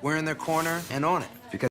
we're in their corner and on it. Because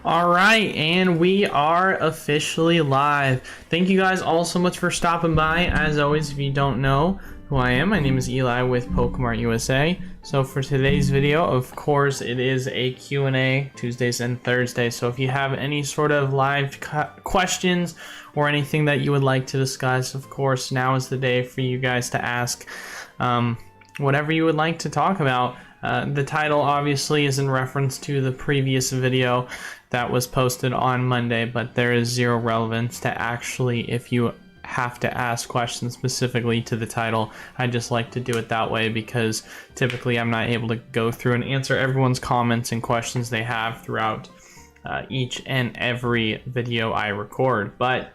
All right, and we are officially live. Thank you guys all so much for stopping by. As always, if you don't know who I am, my name is Eli with Pokemon USA. So for today's video, of course, it is a Q&A Tuesdays and Thursdays. So if you have any sort of live questions or anything that you would like to discuss, of course, now is the day for you guys to ask whatever you would like to talk about. The title obviously is in reference to the previous video that was posted on Monday, but there is zero relevance to actually if you have to ask questions specifically to the title. I just like to do it that way because typically I'm not able to go through and answer everyone's comments and questions they have throughout each and every video I record. But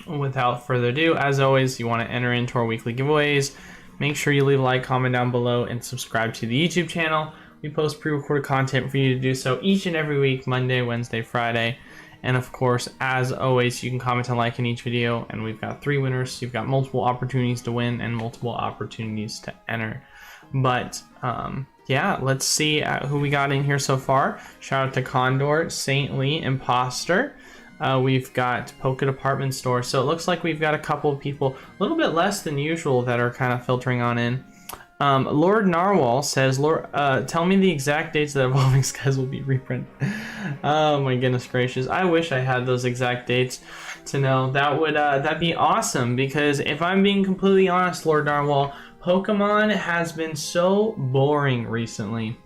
without further ado, as always, you want to enter into our weekly giveaways. Make sure you leave a like, comment down below, and subscribe to the YouTube channel. We post pre-recorded content for you to do so each and every week, Monday, Wednesday, Friday. And of course, as always, you can comment and like in each video, and we've got 3 winners. So you've got multiple opportunities to win and multiple opportunities to enter. But yeah, let's see who we got in here so far. Shout out to Condor, Saint Lee, Imposter. We've got Poke Department Store. So it looks like we've got a couple of people, a little bit less than usual, that are kind of filtering on in. Lord Narwhal says, tell me the exact dates that Evolving Skies will be reprinted. Oh my goodness gracious. I wish I had those exact dates to know. That would that'd be awesome, because if I'm being completely honest, Lord Narwhal, Pokemon has been so boring recently.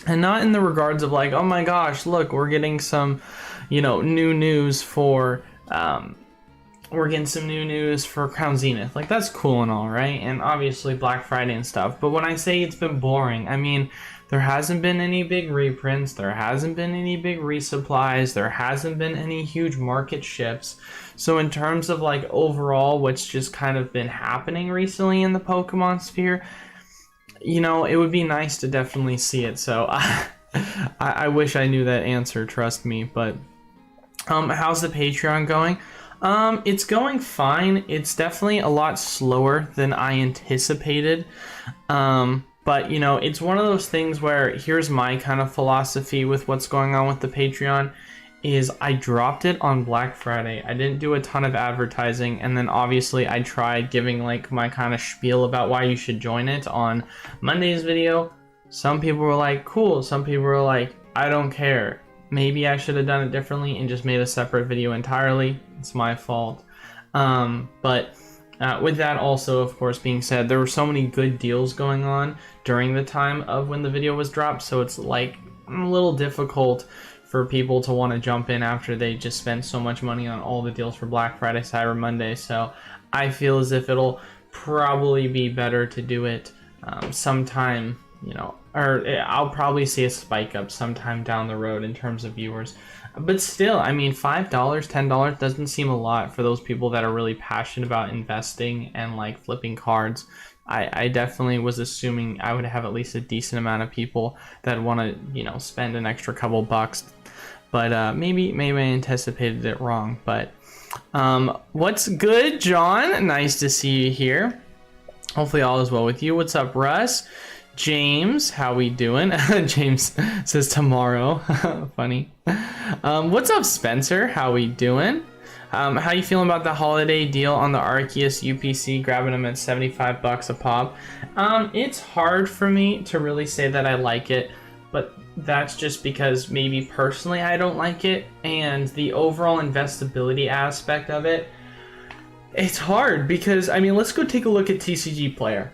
And not in the regards of like, oh my gosh, look, we're getting some, you know, new news for Crown Zenith. Like, that's cool and all, right? And obviously Black Friday and stuff. But when I say it's been boring, I mean, there hasn't been any big reprints, there hasn't been any big resupplies, there hasn't been any huge market shifts. So in terms of like overall what's just kind of been happening recently in the Pokemon sphere, you know, it would be nice to definitely see it. So I wish I knew that answer, trust me. But how's the Patreon going? It's going fine. It's definitely a lot slower than I anticipated. But you know, it's one of those things where here's my kind of philosophy with what's going on with the Patreon is I dropped it on Black Friday. I didn't do a ton of advertising, and then obviously I tried giving like my kind of spiel about why you should join it on Monday's video. Some people were like, cool. Some people were like, I don't care. Maybe I should have done it differently and just made a separate video entirely. It's my fault. But with that also, of course, being said, there were so many good deals going on during the time of when the video was dropped, so it's like a little difficult for people to want to jump in after they just spent so much money on all the deals for Black Friday, Cyber Monday. So I feel as if it'll probably be better to do it sometime, you know, or I'll probably see a spike up sometime down the road in terms of viewers. But still, I mean, $5, $10 doesn't seem a lot for those people that are really passionate about investing and like flipping cards. I definitely was assuming I would have at least a decent amount of people that want to, you know, spend an extra couple bucks. But maybe I anticipated it wrong. But what's good, John? Nice to see you here. Hopefully all is well with you. What's up, Russ? James, how we doing? James says tomorrow. Funny. What's up, Spencer? How we doing? How you feeling about the holiday deal on the Arceus UPC, grabbing them at 75 bucks a pop? It's hard for me to really say that I like it, but that's just because maybe personally I don't like it, and the overall investability aspect of it, it's hard because, I mean, let's go take a look at TCG Player.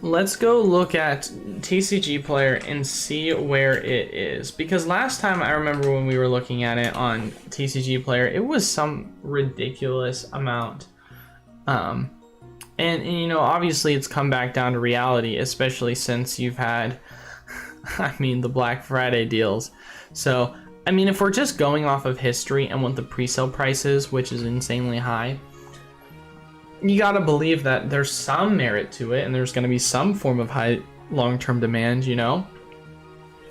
Let's go look at TCG Player and see where it is, because last time I remember when we were looking at it on TCG Player, it was some ridiculous amount. And you know, obviously it's come back down to reality, especially since you've had, I mean, the Black Friday deals. So, I mean, if we're just going off of history and what the pre-sale price is, which is insanely high, you gotta believe that there's some merit to it and there's gonna be some form of high long-term demand, you know?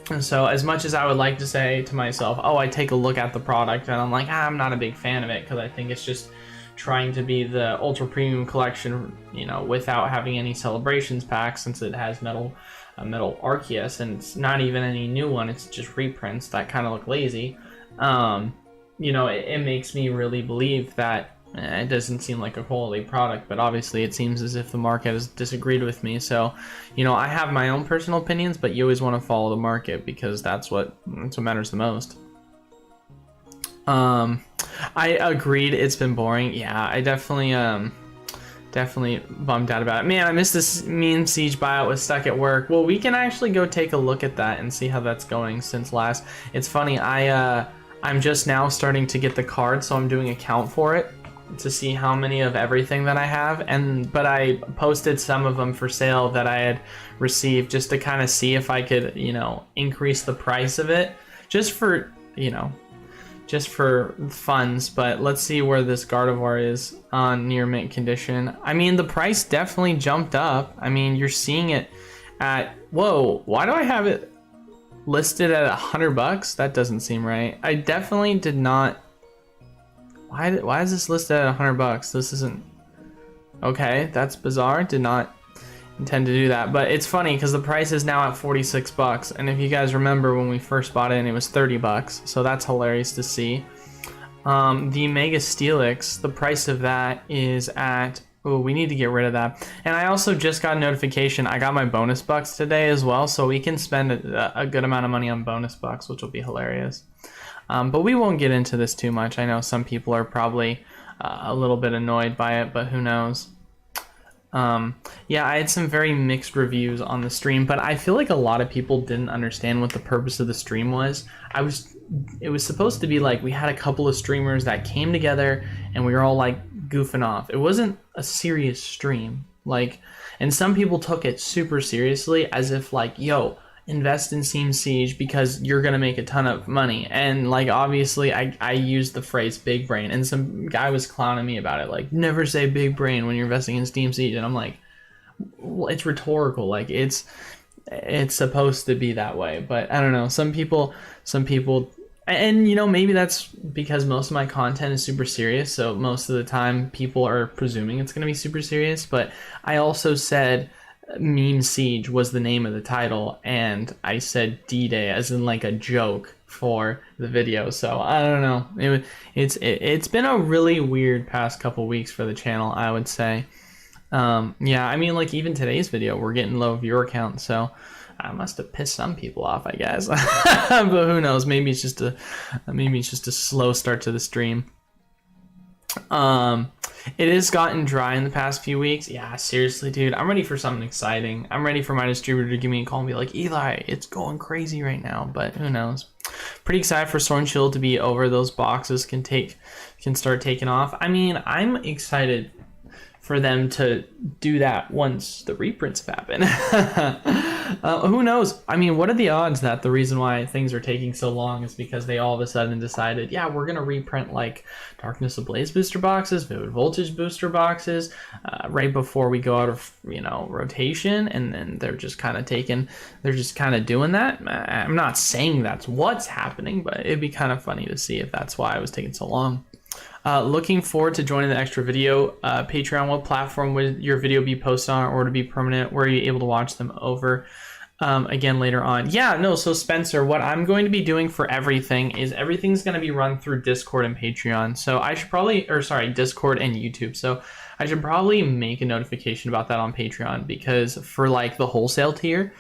And so as much as I would like to say to myself, oh, I take a look at the product and I'm like, I'm not a big fan of it because I think it's just trying to be the ultra premium collection, you know, without having any celebrations pack, since it has metal Arceus and it's not even any new one, it's just reprints that kind of look lazy. You know, it makes me really believe that it doesn't seem like a quality product, but obviously it seems as if the market has disagreed with me. So, you know, I have my own personal opinions, but you always want to follow the market because that's what matters the most. I agreed, it's been boring. Yeah, I definitely bummed out about it. Man, I missed this meme Siege buyout, was stuck at work. Well, we can actually go take a look at that and see how that's going since last. It's funny, I'm just now starting to get the card, so I'm doing a count for it to see how many of everything that I have, but I posted some of them for sale that I had received just to kind of see if I could, you know, increase the price of it just for, you know, just for funds. But let's see where this Gardevoir is on near mint condition. I mean, the price definitely jumped up. I mean, you're seeing it at, whoa, why do I have it listed at $100? That doesn't seem right. I definitely did not. Why is this listed at $100? This isn't okay. That's bizarre. Did not intend to do that, but it's funny because the price is now at 46 bucks, and if you guys remember when we first bought it, it was 30 bucks, so that's hilarious to see. The Mega Steelix, the price of that is at, oh, we need to get rid of that. And I also just got a notification I got my bonus bucks today as well, so we can spend a good amount of money on bonus bucks, which will be hilarious. But we won't get into this too much. I know some people are probably a little bit annoyed by it, but who knows. Yeah, I had some very mixed reviews on the stream, but I feel like a lot of people didn't understand what the purpose of the stream was. It was supposed to be like we had a couple of streamers that came together and we were all like goofing off. It wasn't a serious stream, like, and some people took it super seriously as if like, yo, invest in Steam Siege because you're gonna make a ton of money. And like, obviously I used the phrase big brain, and some guy was clowning me about it, like, never say big brain when you're investing in Steam Siege. And I'm like, well, it's rhetorical, like it's supposed to be that way. But I don't know, some people, and you know, maybe that's because most of my content is super serious, so most of the time people are presuming it's gonna be super serious. But I also said Meme Siege was the name of the title, and I said D-Day as in like a joke for the video. So I don't know, it's been a really weird past couple weeks for the channel, I would say. Yeah, I mean, like even today's video we're getting low viewer count, so I must have pissed some people off, I guess. But who knows, maybe it's just a slow start to the stream. It has gotten dry in the past few weeks. Yeah, seriously, dude, I'm ready for something exciting. I'm ready for my distributor to give me a call and be like, Eli, it's going crazy right now. But who knows. Pretty excited for Sword and Shield to be over. Those boxes can start taking off. I mean, I'm excited for them to do that once the reprints happen. Who knows? I mean, what are the odds that the reason why things are taking so long is because they all of a sudden decided, yeah, we're gonna reprint like Darkness Ablaze booster boxes, Vivid Voltage booster boxes, right before we go out of rotation, and then they're just kind of doing that. I'm not saying that's what's happening, but it'd be kind of funny to see if that's why it was taking so long. Looking forward to joining the extra video. Patreon, what platform would your video be posted on, or to be permanent? Where are you able to watch them over? Again, later on. Yeah, no, so Spencer, what I'm going to be doing for everything is everything's going to be run through Discord and Patreon. So I should probably, Discord and YouTube. So I should probably make a notification about that on Patreon, because for like the wholesale tier,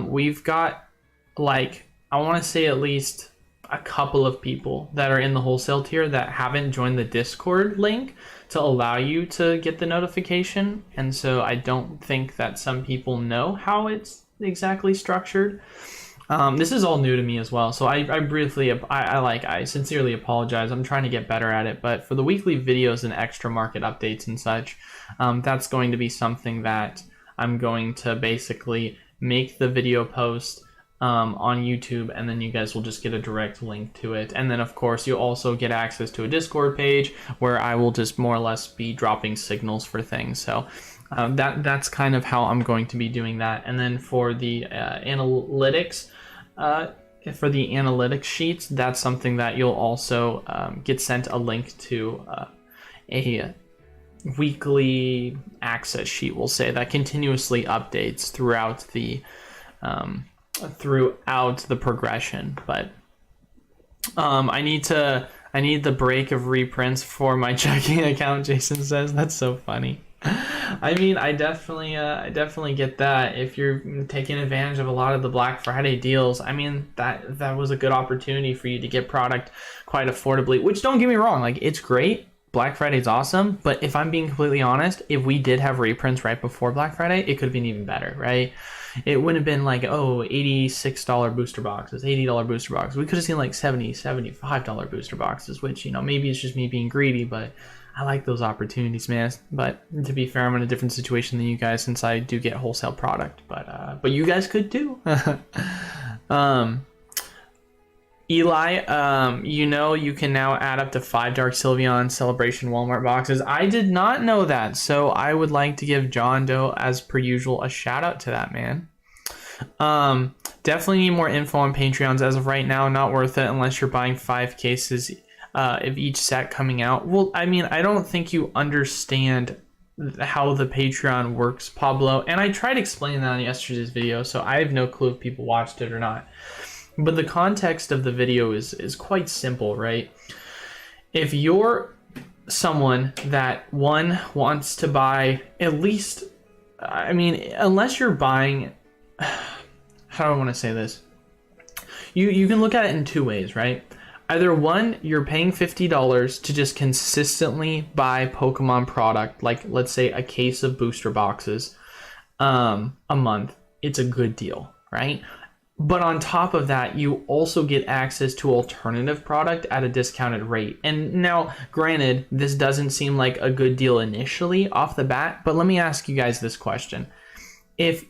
we've got like, I want to say at least a couple of people that are in the wholesale tier that haven't joined the Discord link to allow you to get the notification. And so I don't think that some people know how it's exactly structured. This is all new to me as well. So I sincerely apologize. I'm trying to get better at it, but for the weekly videos and extra market updates and such, that's going to be something that I'm going to basically make the video post on YouTube, and then you guys will just get a direct link to it. And then of course you'll also get access to a Discord page where I will just more or less be dropping signals for things. So that's kind of how I'm going to be doing that. And then for the analytics sheets, that's something that you'll also get sent a link to a weekly access sheet, we'll say, that continuously updates throughout the progression. But I need the break of reprints for my checking account, Jason says. That's so funny. I mean, I definitely get that. If you're taking advantage of a lot of the Black Friday deals, I mean, that was a good opportunity for you to get product quite affordably, which, don't get me wrong, like, it's great. Black Friday's awesome, but if I'm being completely honest, if we did have reprints right before Black Friday, it could have been even better, right? It wouldn't have been like, oh, $86 booster boxes, $80 booster boxes. We could have seen like $70, $75 booster boxes, which, maybe it's just me being greedy, but I like those opportunities, man. But to be fair, I'm in a different situation than you guys, since I do get wholesale product, but you guys could too. Eli, you can now add up to 5 Dark Sylveon Celebration Walmart boxes. I did not know that, so I would like to give John Doe, as per usual, a shout out to that, man. Definitely need more info on Patreons. As of right now, not worth it unless you're buying 5 cases of each set coming out. Well, I mean, I don't think you understand how the Patreon works, Pablo, and I tried explaining that on yesterday's video, so I have no clue if people watched it or not. But the context of the video is quite simple, right? If you're someone that, one, wants to buy at least, I mean, unless you're buying, how do I want to say this? You can look at it in 2 ways, right? Either one, you're paying $50 to just consistently buy Pokemon product, like let's say a case of booster boxes a month. It's a good deal, right? But on top of that, you also get access to alternative product at a discounted rate. And now, granted, this doesn't seem like a good deal initially off the bat, but let me ask you guys this question. If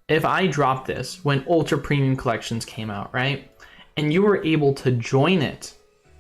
I dropped this when Ultra Premium Collections came out, right? And you were able to join it,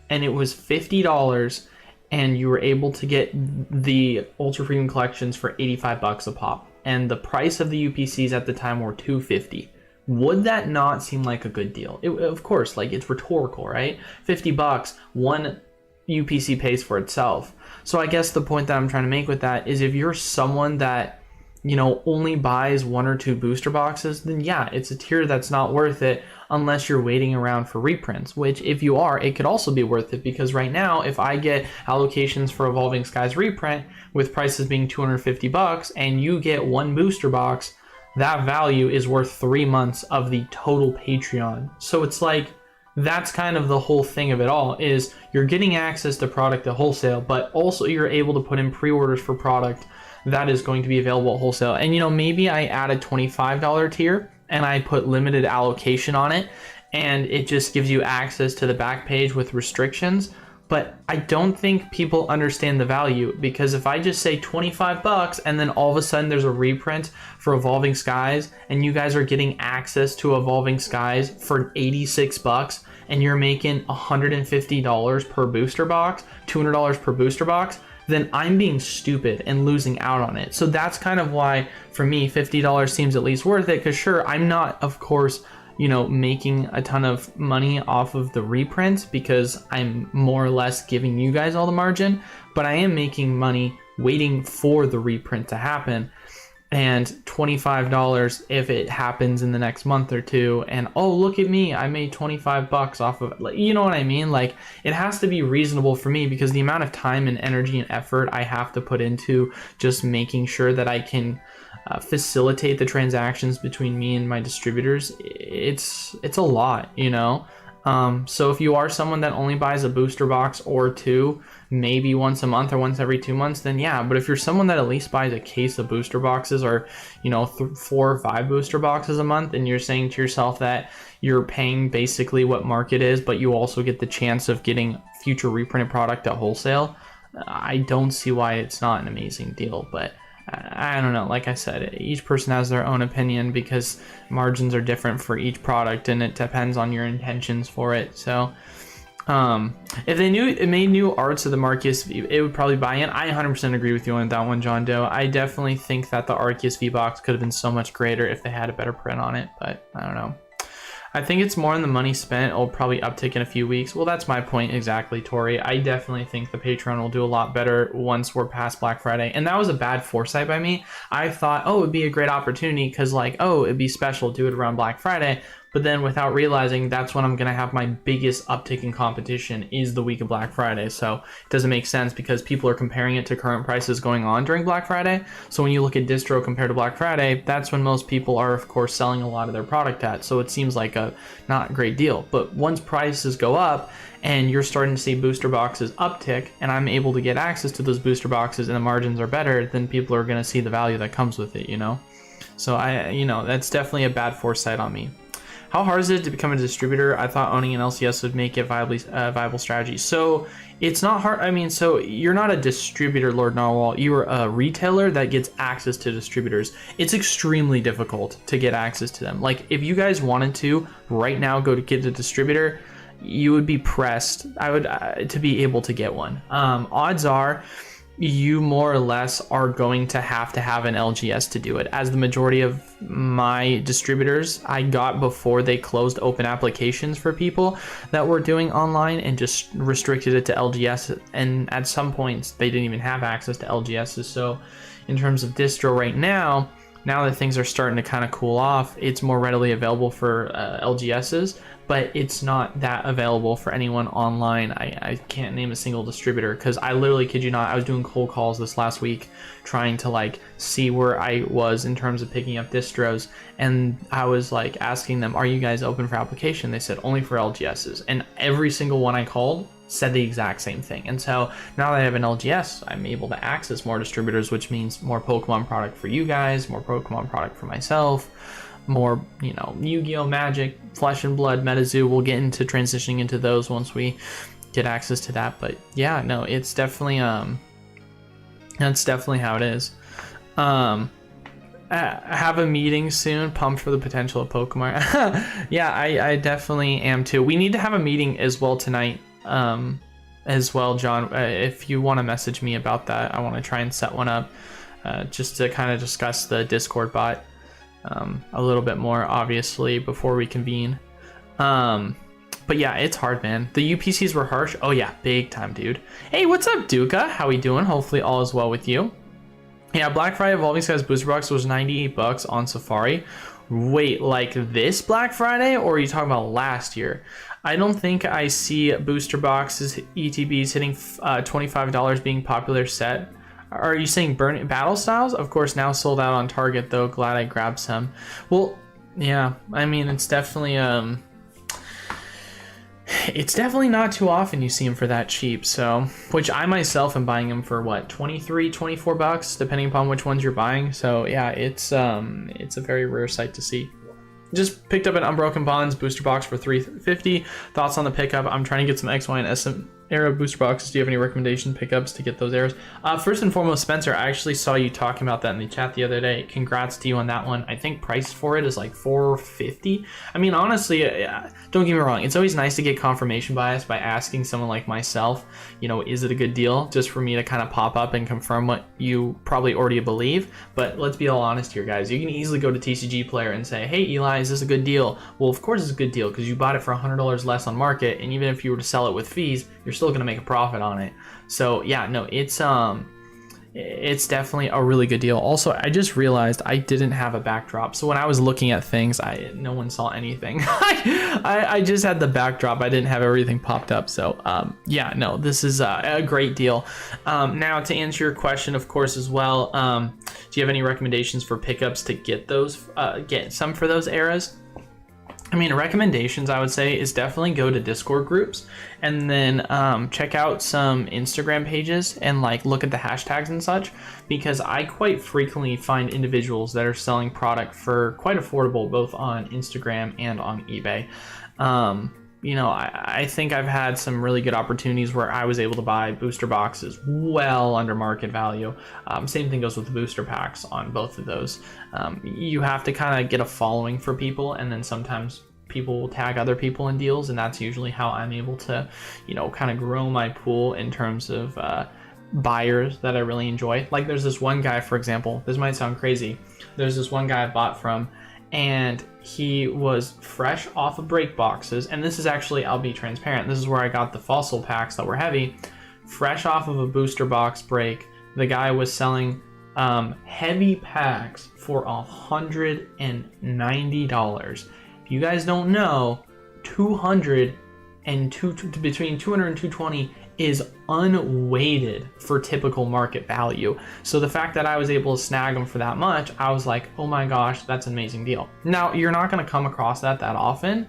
and it was $50, and you were able to get the Ultra Premium Collections for $85 a pop, and the price of the UPCs at the time were $250. Would that not seem like a good deal? Of course, like, it's rhetorical, right? $50, one UPC pays for itself. So I guess the point that I'm trying to make with that is, if you're someone that, only buys 1 or 2 booster boxes, then yeah, it's a tier that's not worth it unless you're waiting around for reprints, which if you are, it could also be worth it, because right now, if I get allocations for Evolving Skies reprint with prices being $250 and you get 1 booster box, that value is worth 3 months of the total Patreon. So it's like, that's kind of the whole thing of it all, is you're getting access to product at wholesale, but also you're able to put in pre-orders for product that is going to be available at wholesale. And maybe I add a $25 tier and I put limited allocation on it, and it just gives you access to the back page with restrictions. but I don't think people understand the value, because if I just say 25 bucks and then all of a sudden there's a reprint for Evolving Skies and you guys are getting access to Evolving Skies for 86 bucks and you're making $150 per booster box, $200 per booster box, then I'm being stupid and losing out on it. So that's kind of why for me $50 seems at least worth it, because sure, I'm not, of course, you know, making a ton of money off of the reprints because I'm more or less giving you guys all the margin, but I am making money waiting for the reprint to happen. And $25 if it happens in the next month or two, and oh, look at me, I made 25 bucks off of it. You know what I mean? Like, it has to be reasonable for me, because the amount of time and energy and effort I have to put into just making sure that I can facilitate the transactions between me and my distributors, it's a lot, you know. So if you are someone that only buys a booster box or two, maybe once a month or once every 2 months, then yeah. But if you're someone that at least buys a case of booster boxes, or, you know, 4 or 5 booster boxes a month, and you're saying to yourself that you're paying basically what market is, but you also get the chance of getting future reprinted product at wholesale, I don't see why it's not an amazing deal. But I don't know, like I said, each person has their own opinion, because margins are different for each product and it depends on your intentions for it. So if they made new arts of the Arceus V, it would probably buy in. I 100% agree with you on that one, John Doe. I definitely think that the Arceus V box could have been so much greater if they had a better print on it, but I don't know. I think it's more in the money spent. It'll probably uptick in a few weeks. Well, that's my point exactly, Tori. I definitely think the Patreon will do a lot better once we're past Black Friday. And that was a bad foresight by me. I thought, oh, it'd be a great opportunity because, like, oh, it'd be special, do it around Black Friday. But then without realizing, that's when I'm going to have my biggest uptick in competition is the week of Black Friday. So it doesn't make sense because people are comparing it to current prices going on during Black Friday. So when you look at distro compared to Black Friday, that's when most people are, of course, selling a lot of their product at. So it seems like a not great deal. But once prices go up and you're starting to see booster boxes uptick and I'm able to get access to those booster boxes and the margins are better, then people are going to see the value that comes with it, you know? So that's definitely a bad foresight on me. How hard is it to become a distributor? I thought owning an LCS would make it a viable strategy. So it's not hard. I mean, so you're not a distributor, Lord Narwhal. You're a retailer that gets access to distributors. It's extremely difficult to get access to them. Like, if you guys wanted to right now go to get a distributor, you would be pressed. I would to be able to get one. Odds are you more or less are going to have an LGS to do it, as the majority of my distributors I got before they closed open applications for people that were doing online and just restricted it to LGS, and at some points they didn't even have access to LGSs. So in terms of distro right now that things are starting to kind of cool off, it's more readily available for LGSs, but it's not that available for anyone online. I can't name a single distributor because I literally, kid you not, I was doing cold calls this last week trying to like see where I was in terms of picking up distros, and I was like asking them, are you guys open for application? They said only for LGSs, and every single one I called said the exact same thing. And so now that I have an LGS, I'm able to access more distributors, which means more Pokemon product for you guys, more Pokemon product for myself, more, Yu-Gi-Oh, Magic, Flesh and Blood, MetaZoo. We'll get into transitioning into those once we get access to that. But yeah, no, it's definitely that's definitely how it is. I have a meeting soon, pumped for the potential of Pokemon. Yeah, I definitely am too. We need to have a meeting as well tonight, as well, John. If you want to message me about that, I want to try and set one up, just to kind of discuss the Discord bot a little bit more, obviously, before we convene. But yeah, it's hard, man. The UPCs were harsh. Oh yeah, big time, dude. Hey, what's up, Duca? How we doing? Hopefully all is well with you. Yeah, Black Friday Evolving Skies Booster Box was 98 bucks on Safari. Wait, like this Black Friday, or are you talking about last year? I don't think I see booster boxes, ETBs hitting $25 being popular set. Are you saying burn battle styles? Of course, now sold out on Target though. Glad I grabbed some. Well, yeah, I mean, it's definitely not too often you see them for that cheap. So, which I myself am buying them for what, 23, 24 bucks, depending upon which ones you're buying. So yeah, it's a very rare sight to see. Just picked up an Unbroken Bonds booster box for $350. Thoughts on the pickup? I'm trying to get some XY and era booster boxes, do you have any recommendation pickups to get those eras? First and foremost, Spencer, I actually saw you talking about that in the chat the other day. Congrats to you on that one. I think price for it is like $450. I mean, honestly, don't get me wrong. It's always nice to get confirmation bias by asking someone like myself, you know, is it a good deal? Just for me to kind of pop up and confirm what you probably already believe. But let's be all honest here, guys. You can easily go to TCG Player and say, hey, Eli, is this a good deal? Well, of course it's a good deal because you bought it for $100 less on market, and even if you were to sell it with fees, you're still gonna make a profit on it. So yeah, no, it's definitely a really good deal. Also, I just realized I didn't have a backdrop, so when I was looking at things, no one saw anything. I just had the backdrop. I didn't have everything popped up. So yeah, no, this is a great deal. Now to answer your question, of course, as well, do you have any recommendations for pickups to get those, get some for those eras? I mean, recommendations, I would say, is definitely go to Discord groups and then check out some Instagram pages and like look at the hashtags and such, because I quite frequently find individuals that are selling product for quite affordable, both on Instagram and on eBay. You know, I think I've had some really good opportunities where I was able to buy booster boxes well under market value. Same thing goes with the booster packs on both of those. You have to kind of get a following for people, and then sometimes people will tag other people in deals, and that's usually how I'm able to, you know, kind of grow my pool in terms of buyers that I really enjoy. Like there's this one guy, for example, this might sound crazy. There's this one guy I bought from, and he was fresh off of break boxes, and this is actually, I'll be transparent, this is where I got the fossil packs that were heavy. Fresh off of a booster box break, the guy was selling heavy packs for $190. If you guys don't know, between 200 and 220 is unweighted for typical market value. So the fact that I was able to snag them for that much, I was like, oh my gosh, that's an amazing deal. Now, you're not going to come across that often,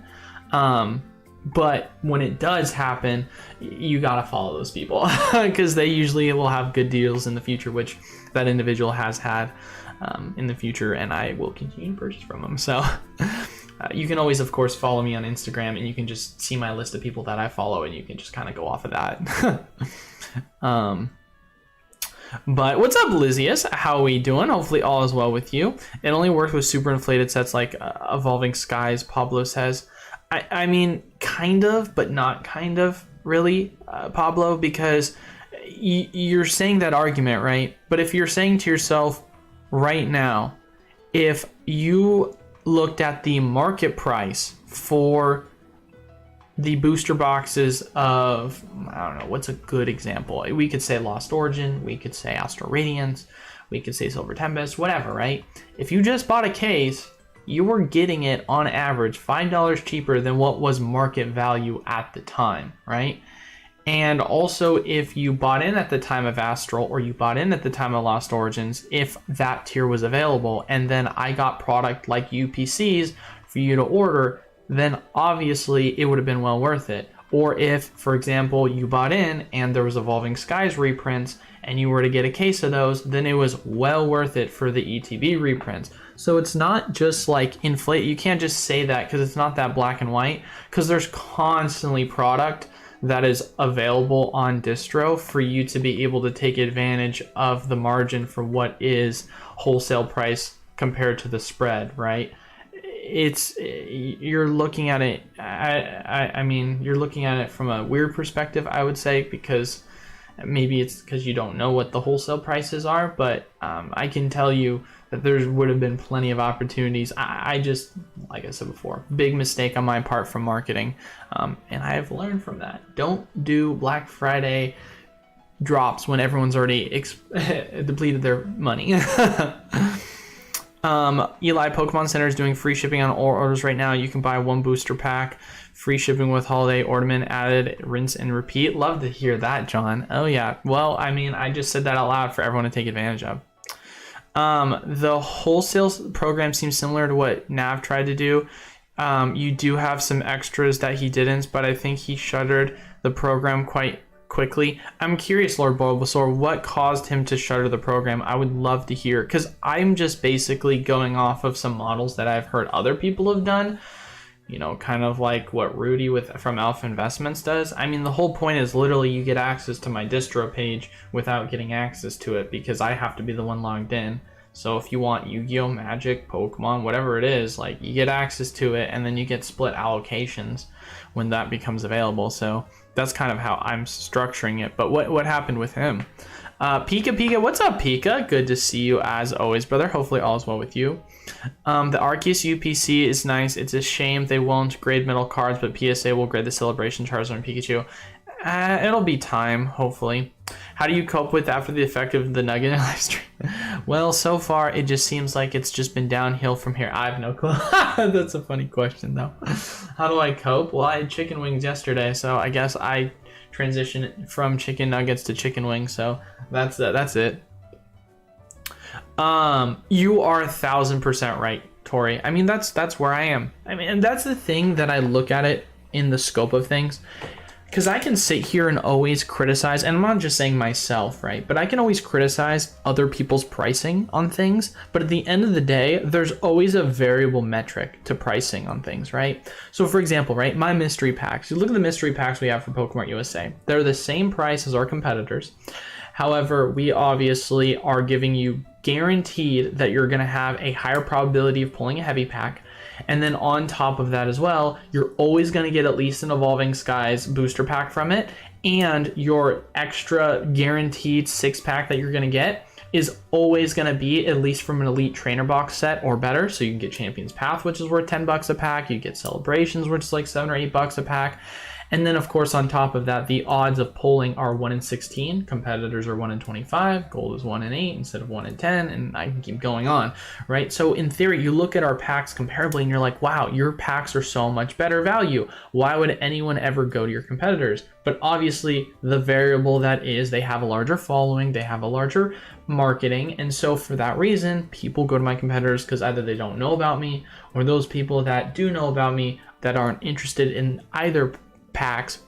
but when it does happen, you got to follow those people because they usually will have good deals in the future, which that individual has had in the future, and I will continue to purchase from them. So you can always, of course, follow me on Instagram, and you can just see my list of people that I follow, and you can just kind of go off of that. But what's up, Lysius? How are we doing? Hopefully all is well with you. It only works with super inflated sets like Evolving Skies, Pablo says. I mean, kind of, but not kind of, really, Pablo, because you're saying that argument, right? But if you're saying to yourself right now, if you looked at the market price for the booster boxes of, I don't know, what's a good example? We could say Lost Origin, we could say Astral Radiance, we could say Silver Tempest, whatever, right? If you just bought a case, you were getting it on average $5 cheaper than what was market value at the time, right? And also, if you bought in at the time of Astral, or you bought in at the time of Lost Origins, if that tier was available, and then I got product like UPCs for you to order, then obviously it would have been well worth it. Or if, for example, you bought in and there was Evolving Skies reprints and you were to get a case of those, then it was well worth it for the ETB reprints. So it's not just like inflate. You can't just say that because it's not that black and white, because there's constantly product that is available on distro for you to be able to take advantage of the margin for what is wholesale price compared to the spread, right? You're looking at it, I mean, you're looking at it from a weird perspective, I would say, because maybe it's because you don't know what the wholesale prices are, but I can tell you that there would have been plenty of opportunities. I just, like I said before, big mistake on my part from marketing, and I have learned from that. Don't do Black Friday drops when everyone's already depleted their money. Eli, Pokemon Center is doing free shipping on all orders right now. You can buy one booster pack, free shipping with holiday ornament added, rinse and repeat. Love to hear that, John. Oh yeah, well, I mean, I just said that out loud for everyone to take advantage of. The wholesale program seems similar to what Nav tried to do. You do have some extras that he didn't, but I think he shuttered the program quite quickly. I'm curious, Lord Bulbasaur, what caused him to shutter the program? I would love to hear, because I'm just basically going off of some models that I've heard other people have done. you know, kind of like what Rudy from Alpha Investments does. I mean, the whole point is literally you get access to my distro page without getting access to it because I have to be the one logged in. So if you want Yu-Gi-Oh, Magic, Pokemon, whatever it is, like you get access to it and then you get split allocations when that becomes available. So that's kind of how I'm structuring it. But what happened with him? Pika, what's up, Pika? Good to see you as always, brother. Hopefully all is well with you. The Arceus UPC is nice. It's a shame they won't grade metal cards, but PSA will grade the Celebration Charizard and Pikachu. It'll be time, hopefully. How do you cope with after the effect of the Nugget live stream? Well, so far it just seems like it's just been downhill from here. I have no clue. That's a funny question, though. How do I cope? Well, I had chicken wings yesterday, so I guess I transitioned from chicken nuggets to chicken wings. So that's it. You are 1000% right, Tori. I mean, that's where I am. I mean, and that's the thing that I look at it in the scope of things. Because I can sit here and always criticize, and I'm not just saying myself, right? But I can always criticize other people's pricing on things. But at the end of the day, there's always a variable metric to pricing on things, right? So for example, right, my mystery packs. You look at the mystery packs we have for Pokemon USA. They're the same price as our competitors. However, we obviously are giving you guaranteed that you're going to have a higher probability of pulling a heavy pack. And then on top of that as well, you're always going to get at least an Evolving Skies booster pack from it. And your extra guaranteed 6-pack that you're going to get is always going to be at least from an Elite Trainer Box set or better. So you can get Champion's Path, which is worth $10 a pack. You get Celebrations, which is like $7 or $8 a pack. And then, of course, on top of that, the odds of pulling are 1 in 16. Competitors are 1 in 25. Gold is 1 in 8 instead of 1 in 10. And I can keep going on, right? So in theory, you look at our packs comparably and you're like, wow, your packs are so much better value. Why would anyone ever go to your competitors? But obviously, the variable that is they have a larger following, they have a larger marketing. And so for that reason, people go to my competitors because either they don't know about me or those people that do know about me that aren't interested in either packs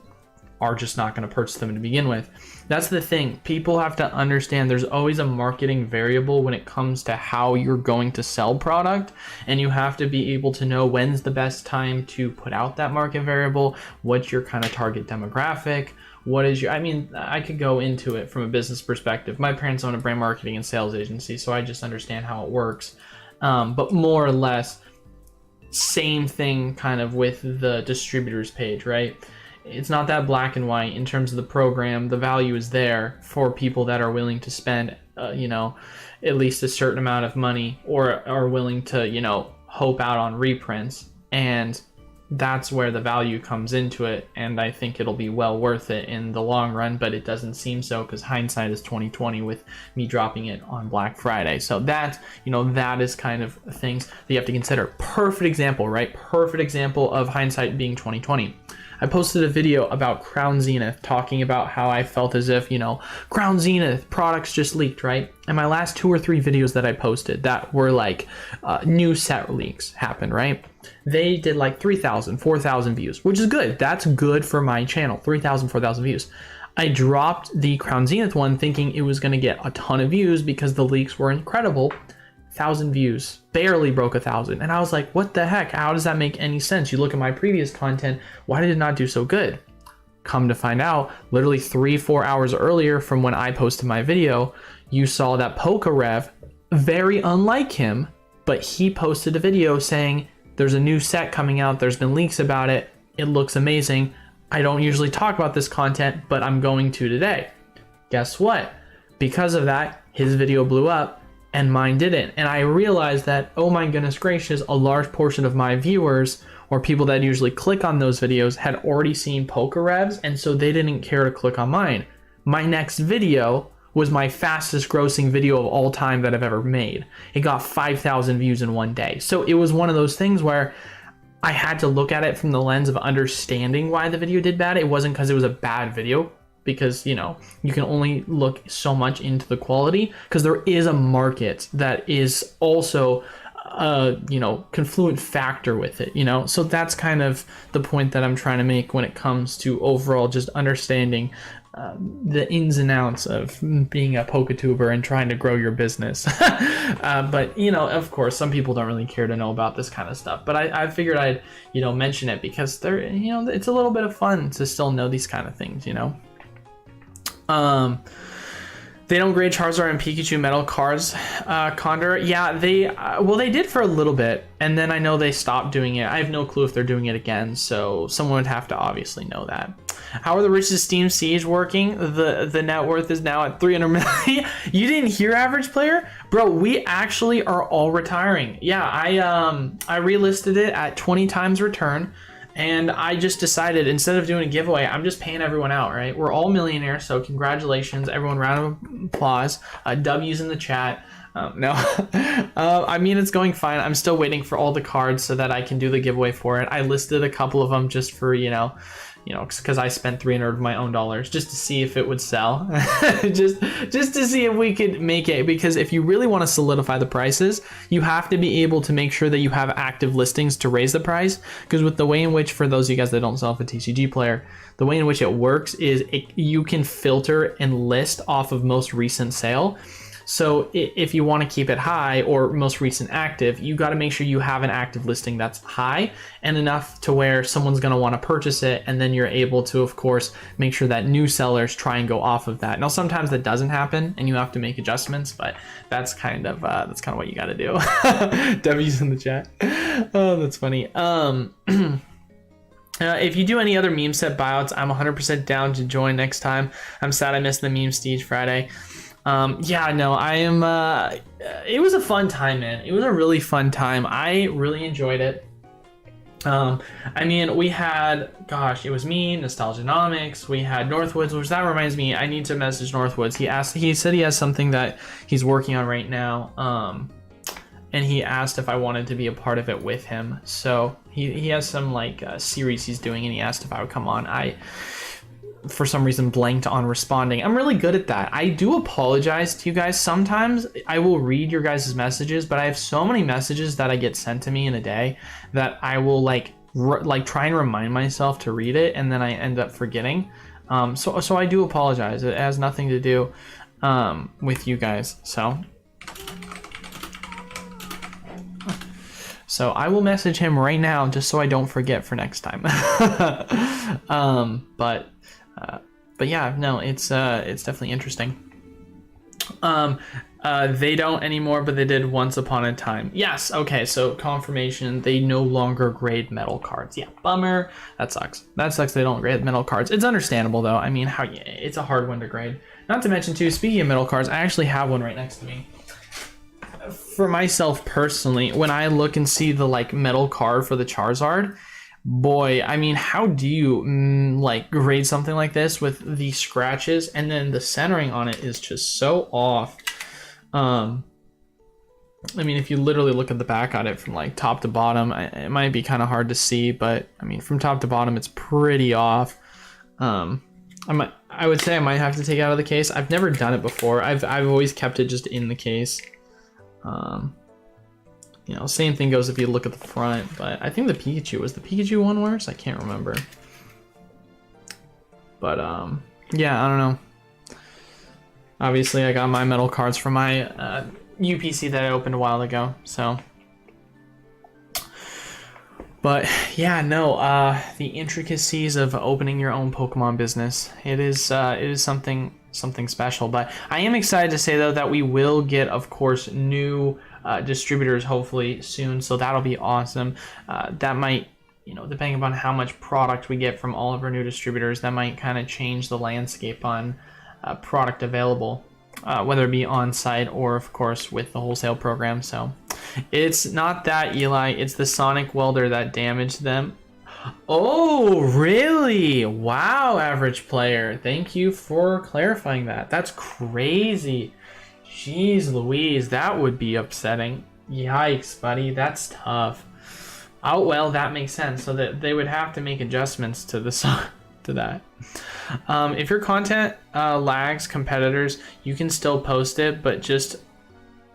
are just not going to purchase them to begin with. That's the thing. People have to understand there's always a marketing variable when it comes to how you're going to sell product, and you have to be able to know when's the best time to put out that market variable, what's your kind of target demographic, what is your, I mean, I could go into it from a business perspective. My parents own a brand marketing and sales agency, so I just understand how it works. But more or less, same thing kind of with the distributors page, right? It's not that black and white in terms of the program. The value is there for people that are willing to spend, you know, at least a certain amount of money or are willing to, you know, hope out on reprints. And that's where the value comes into it. And I think it'll be well worth it in the long run, but it doesn't seem so because hindsight is 2020 with me dropping it on Black Friday. So that, you know, that is kind of things that you have to consider. Perfect example, right? Perfect example of hindsight being 2020. I posted a video about Crown Zenith talking about how I felt as if, you know, Crown Zenith products just leaked, right? And my last 2 or 3 videos that I posted that were like new set leaks happened, right? They did like 3,000, 4,000 views, which is good. That's good for my channel, 3,000, 4,000 views. I dropped the Crown Zenith one thinking it was going to get a ton of views because the leaks were incredible. 1,000 views, barely broke 1,000. And I was like, what the heck? How does that make any sense? You look at my previous content, why did it not do so good? Come to find out, literally 3-4 hours earlier from when I posted my video, you saw that Pokerev, very unlike him, but he posted a video saying, there's a new set coming out, there's been leaks about it, it looks amazing. I don't usually talk about this content, but I'm going to today. Guess what? Because of that, his video blew up, and mine didn't. And I realized that, oh my goodness gracious, a large portion of my viewers or people that usually click on those videos had already seen Pokerevs, and so they didn't care to click on mine. My next video was my fastest grossing video of all time that I've ever made. It got 5,000 views in one day. So it was one of those things where I had to look at it from the lens of understanding why the video did bad. It wasn't because it was a bad video, because, you know, you can only look so much into the quality because there is a market that is also you know, confluent factor with it, you know. So that's kind of the point that I'm trying to make when it comes to overall just understanding the ins and outs of being a PokeTuber and trying to grow your business. But, you know, of course, some people don't really care to know about this kind of stuff. But I figured I'd, you know, mention it because they're, you know, it's a little bit of fun to still know these kind of things, you know. They don't grade Charizard and Pikachu metal cards, Condor. Yeah, they did for a little bit, and then I know they stopped doing it. I have no clue if they're doing it again, so someone would have to obviously know that. How are the riches Steam Siege working? The net worth is now at 300 million. You didn't hear, average player? Bro, we actually are all retiring. Yeah, I relisted it at 20 times return. And I just decided, instead of doing a giveaway, I'm just paying everyone out, right? We're all millionaires, so congratulations. Everyone, round of applause. W's in the chat. No. I mean, it's going fine. I'm still waiting for all the cards so that I can do the giveaway for it. I listed a couple of them just for, you know, because I spent 300 of my own dollars just to see if it would sell. just to see if we could make it, because if you really want to solidify the prices, you have to be able to make sure that you have active listings to raise the price. Because with the way in which, for those of you guys that don't sell for TCG Player, the way in which it works is you can filter and list off of most recent sale. So if you want to keep it high or most recent active, you got to make sure you have an active listing that's high and enough to where someone's going to want to purchase it. And then you're able to, of course, make sure that new sellers try and go off of that. Now, sometimes that doesn't happen and you have to make adjustments, but that's kind of what you got to do. W's in the chat. Oh, that's funny. If you do any other meme set buyouts, I'm 100% down to join next time. I'm sad I missed the meme stage Friday. Yeah, no, I am, it was a fun time, man. It was a really fun time. I really enjoyed it. I mean, we had, gosh, it was me, Nostalgianomics, we had Northwoods, which that reminds me, I need to message Northwoods. He said he has something that he's working on right now. And he asked if I wanted to be a part of it with him. So he has some like series he's doing, and he asked if I would come on. I, for some reason, blanked on responding. I'm really good at that. I do apologize to you guys. Sometimes I will read your guys' messages, but I have so many messages that I get sent to me in a day that I will like try and remind myself to read it, and then I end up forgetting. So I do apologize. It has nothing to do with you guys. So I will message him right now just so I don't forget for next time. But yeah, no, it's definitely interesting. They don't anymore, but they did once upon a time. Yes, okay, so confirmation, they no longer grade metal cards. Yeah, bummer. That sucks. That sucks they don't grade metal cards. It's understandable though. I mean, it's a hard one to grade. Not to mention too, speaking of metal cards, I actually have one right next to me. For myself personally, when I look and see the like metal card for the Charizard, boy, I mean, how do you like grade something like this with the scratches, and then the centering on it is just so off. I mean, if you literally look at the back on it from like top to bottom, it might be kind of hard to see, but I mean, from top to bottom, it's pretty off. I would say I might have to take it out of the case. I've never done it before. I've always kept it just in the case. You know, same thing goes if you look at the front, but I think was the Pikachu one worse? I can't remember. But yeah, I don't know. Obviously, I got my metal cards from my UPC that I opened a while ago, so. But yeah, no, the intricacies of opening your own Pokemon business, it is something special. But I am excited to say though that we will get, of course, new distributors hopefully soon, so that'll be awesome. That might, you know, depending upon how much product we get from all of our new distributors, that might kind of change the landscape on product available, whether it be on site or of course with the wholesale program. So it's not that, Eli, it's the Sonic Welder that damaged them. Oh, really? Wow, average player. Thank you for clarifying that. That's crazy. Jeez Louise, that would be upsetting. Yikes, buddy. That's tough. Oh, well, that makes sense. So that they would have to make adjustments to that. If your content lags competitors, you can still post it, but just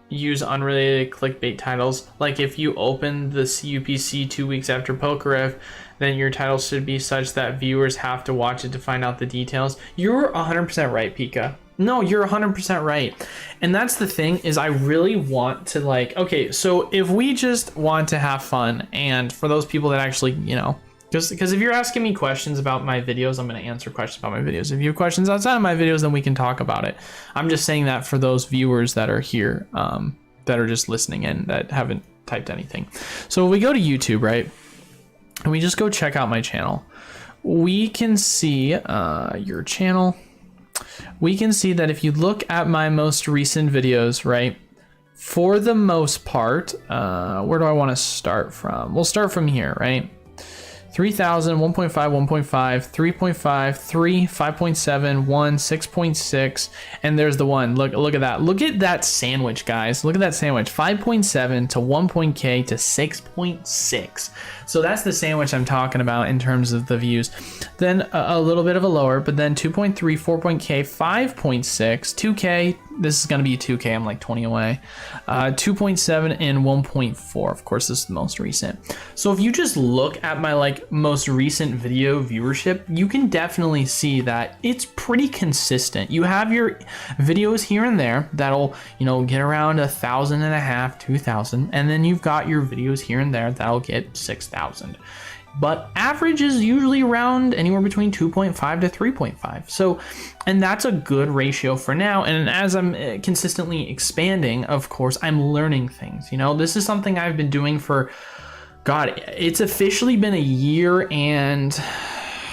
use unrelated clickbait titles. Like if you open the CUPC 2 weeks after Pokeref, then your title should be such that viewers have to watch it to find out the details. You're 100% right, Pika. No, you're 100% right. And that's the thing, is I really want to, like, okay, so if we just want to have fun, and for those people that actually, you know, just because if you're asking me questions about my videos, I'm going to answer questions about my videos. If you have questions outside of my videos, then we can talk about it. I'm just saying that for those viewers that are here, that are just listening in, that haven't typed anything. So if we go to YouTube, right, and we just go check out my channel, we can see your channel. We can see that if you look at my most recent videos, right, for the most part, where do I want to start from? We'll start from here, right? 3,000, 1.5, 1.5, 3.5, 3, 5.7, 1, 6.6, and there's the one. Look at that. Look at that sandwich, guys. Look at that sandwich. 5.7 to 1.k to 6.6. So that's the sandwich I'm talking about in terms of the views. Then a little bit of a lower, but then 2.3, 4.k, 5.6, 2k. This is going to be 2k. I'm like 20 away. 2.7 and 1.4. Of course, this is the most recent. So if you just look at my like most recent video viewership, you can definitely see that it's pretty consistent. You have your videos here and there that'll, you know, get around 1,500, 2,000, and then you've got your videos here and there that'll get 6,000. But average is usually around anywhere between 2.5 to 3.5. So, and that's a good ratio for now. And as I'm consistently expanding, of course, I'm learning things. You know, this is something I've been doing for, God, it's officially been a year, and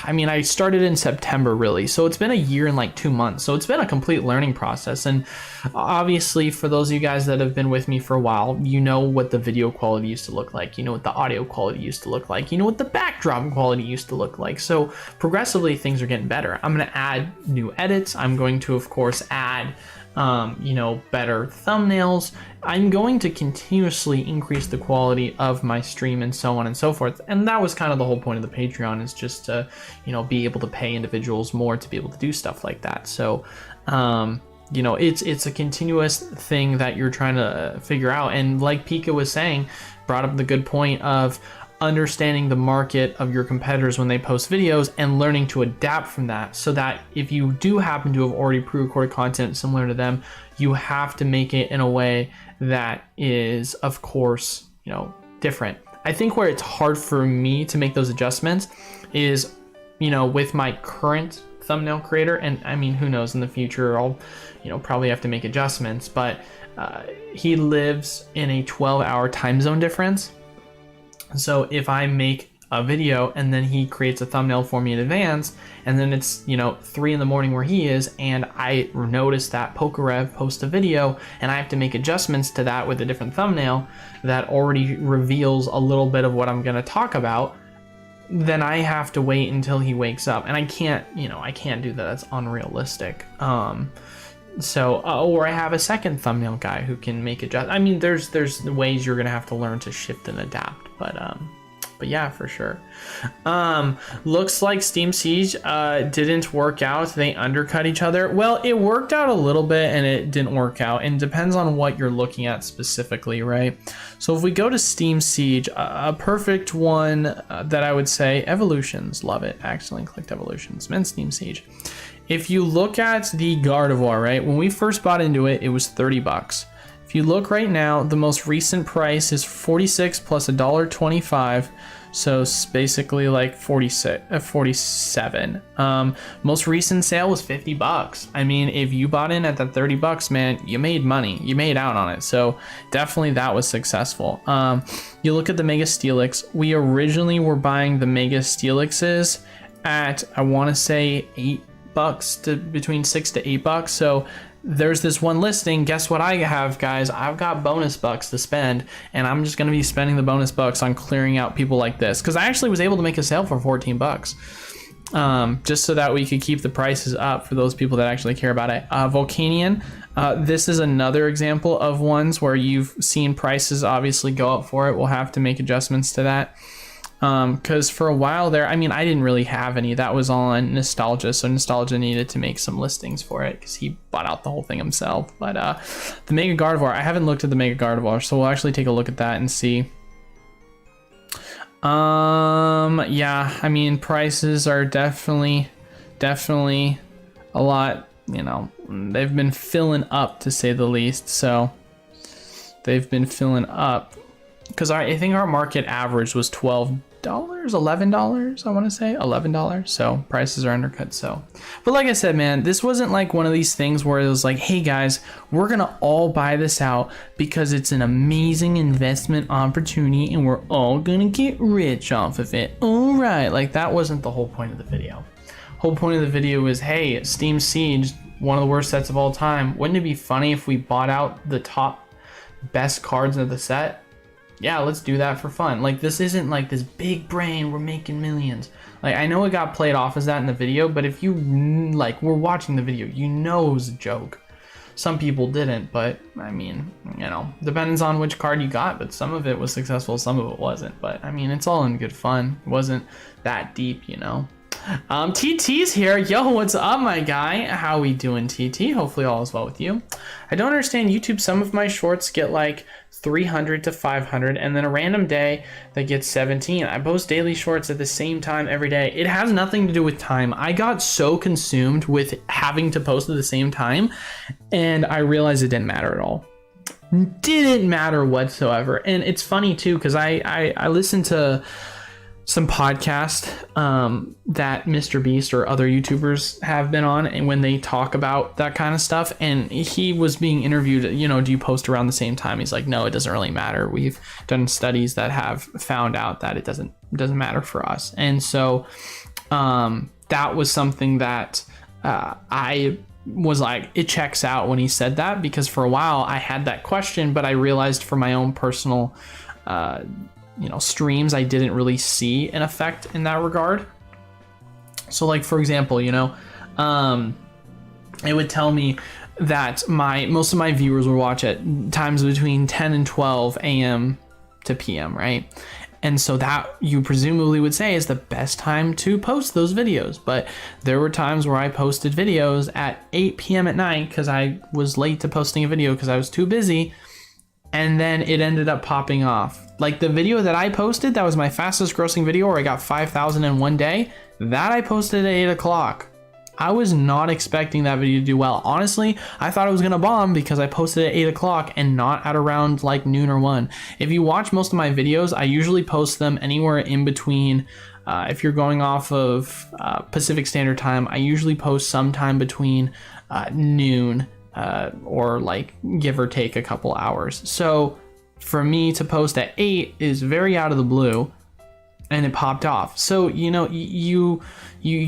I mean, I started in September really. So it's been a year and like 2 months. So it's been a complete learning process. And obviously for those of you guys that have been with me for a while, you know what the video quality used to look like. You know what the audio quality used to look like. You know what the backdrop quality used to look like. So progressively things are getting better. I'm going to add new edits. I'm going to, of course, add you know, better thumbnails. I'm going to continuously increase the quality of my stream and so on and so forth. And that was kind of the whole point of the Patreon, is just to, you know, be able to pay individuals more to be able to do stuff like that. So, you know, it's a continuous thing that you're trying to figure out. And like Pika was saying, brought up the good point of understanding the market of your competitors when they post videos and learning to adapt from that, so that if you do happen to have already pre-recorded content similar to them, you have to make it in a way that is, of course, you know, different. I think where it's hard for me to make those adjustments is, you know, with my current thumbnail creator, and I mean, who knows, in the future I'll, you know, probably have to make adjustments, but he lives in a 12-hour time zone difference. So if I make a video and then he creates a thumbnail for me in advance, and then it's, you know, 3 in the morning where he is, and I notice that Pokerev posts a video and I have to make adjustments to that with a different thumbnail that already reveals a little bit of what I'm going to talk about, then I have to wait until he wakes up. And I can't, you know, I can't do that. That's unrealistic. So, or I have a second thumbnail guy who can make adjustments. I mean, there's ways you're going to have to learn to shift and adapt, but yeah, for sure. Looks like Steam Siege didn't work out. They undercut each other. Well, it worked out a little bit and it didn't work out, and depends on what you're looking at specifically, right? So if we go to Steam Siege, a perfect one that I would say, Evolutions, love it. Accidentally clicked Evolutions, meant Steam Siege. If you look at the Gardevoir, right, when we first bought into it, it was 30 bucks. If you look right now, the most recent price is 46 plus $1.25, so it's basically like 47. Most recent sale was 50 bucks. I mean, if you bought in at that 30 bucks, man, you made money. You made out on it. So definitely that was successful. You look at the Mega Steelix. We originally were buying the Mega Steelixes at, I want to say, $8 to between $6 to $8. So there's this one listing. Guess what I have, guys? I've got bonus bucks to spend, and I'm just going to be spending the bonus bucks on clearing out people like this, because I actually was able to make a sale for 14 bucks, just so that we could keep the prices up for those people that actually care about it. Volcanion, this is another example of ones where you've seen prices obviously go up for it. We'll have to make adjustments to that. Because for a while there, I mean, I didn't really have any. That was all on Nostalgia, so Nostalgia needed to make some listings for it because he bought out the whole thing himself. But the Mega Gardevoir, I haven't looked at the Mega Gardevoir, so we'll actually take a look at that and see. Yeah, I mean, prices are definitely a lot, you know, they've been filling up, to say the least. So they've been filling up because I think our market average was $12, $11, I want to say $11. So prices are undercut. So, but like I said, man, this wasn't like one of these things where it was like, hey guys, we're going to all buy this out because it's an amazing investment opportunity and we're all going to get rich off of it. All right. Like, that wasn't the whole point of the video. Whole point of the video was, hey, Steam Siege, one of the worst sets of all time. Wouldn't it be funny if we bought out the top best cards of the set? Yeah, let's do that for fun. Like, this isn't like this big brain, we're making millions. Like, I know it got played off as that in the video, but if you like were watching the video, you know it was a joke. Some people didn't, but I mean, you know, depends on which card you got, but some of it was successful, some of it wasn't. But I mean, it's all in good fun. It wasn't that deep, you know. TT's here. Yo, what's up, my guy? How we doing, TT? Hopefully all is well with you. I don't understand YouTube. Some of my shorts get like 300 to 500 and then a random day that gets 17. I post daily shorts at the same time every day. It has nothing to do with time. I got so consumed with having to post at the same time and I realized it didn't matter at all. Didn't matter whatsoever. And it's funny too, because I listened to some podcast that Mr. Beast or other YouTubers have been on, and when they talk about that kind of stuff, and he was being interviewed, you know, do you post around the same time? He's like, no, it doesn't really matter. We've done studies that have found out that it doesn't matter for us. And so that was something that I was like, it checks out when he said that, because for a while I had that question, but I realized for my own personal you know, streams, I didn't really see an effect in that regard. So like, for example, you know, it would tell me that most of my viewers would watch at times between 10 and 12 a.m. to p.m., right? And so that you presumably would say is the best time to post those videos. But there were times where I posted videos at 8 p.m. at night because I was late to posting a video because I was too busy. And then it ended up popping off. Like the video that I posted, that was my fastest grossing video where I got 5,000 in one day. That I posted at 8 o'clock. I was not expecting that video to do well. Honestly, I thought it was gonna bomb because I posted at 8 o'clock and not at around like noon or 1. If you watch most of my videos, I usually post them anywhere in between. If you're going off of Pacific Standard Time, I usually post sometime between noon or like give or take a couple hours. So for me to post at 8 is very out of the blue, and it popped off. So, you know, you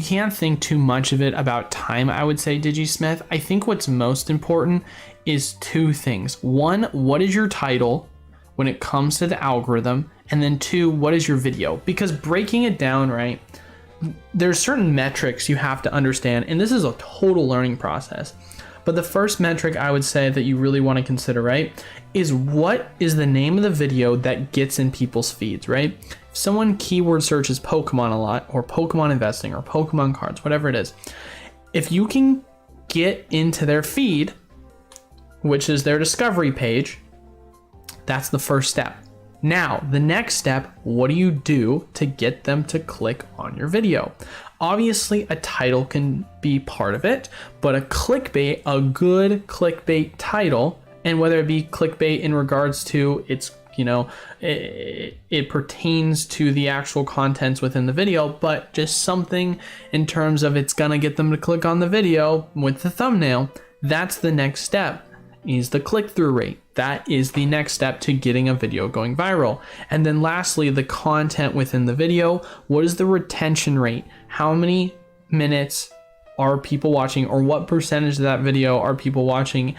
can't think too much of it about time, I would say, DigiSmith. I think what's most important is two things. One, what is your title when it comes to the algorithm? And then two, what is your video? Because breaking it down, right, there's certain metrics you have to understand, and this is a total learning process. But the first metric I would say that you really want to consider, right, is what is the name of the video that gets in people's feeds, right? If someone keyword searches Pokemon a lot, or Pokemon investing, or Pokemon cards, whatever it is, if you can get into their feed, which is their discovery page, that's the first step. Now, the next step, what do you do to get them to click on your video? Obviously, a title can be part of it, but a clickbait, a good clickbait title, and whether it be clickbait in regards to its, you know, it pertains to the actual contents within the video, but just something in terms of it's gonna get them to click on the video with the thumbnail, that's the next step. Is the click-through rate. That is the next step to getting a video going viral. And then lastly, the content within the video. What is the retention rate? How many minutes are people watching, or what percentage of that video are people watching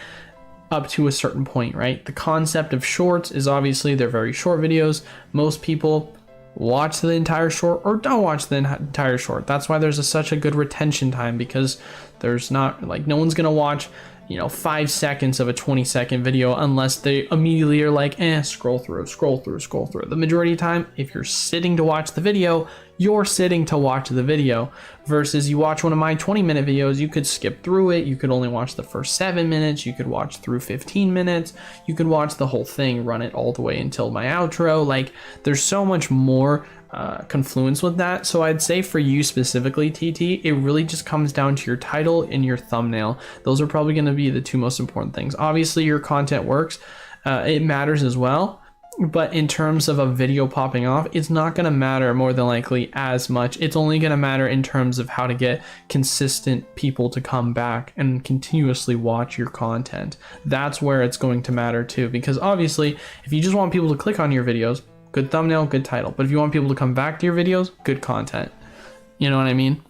up to a certain point, right? The concept of shorts is obviously they're very short videos. Most people watch the entire short or don't watch the entire short. That's why there's such a good retention time, because there's not like, no one's gonna watch, you know, 5 seconds of a 20-second video unless they immediately are like, scroll through. The majority of the time, if you're sitting to watch the video, you're sitting to watch the video, versus you watch one of my 20-minute videos, you could skip through it. You could only watch the first 7 minutes. You could watch through 15 minutes. You could watch the whole thing, run it all the way until my outro. Like, there's so much more confluence with that. So I'd say for you specifically, TT, it really just comes down to your title and your thumbnail. Those are probably going to be the two most important things. Obviously your content works, it matters as well, but in terms of a video popping off, it's not going to matter more than likely as much. It's only going to matter in terms of how to get consistent people to come back and continuously watch your content. That's where it's going to matter too, because obviously if you just want people to click on your videos, good thumbnail, good title. But if you want people to come back to your videos, good content. You know what I mean?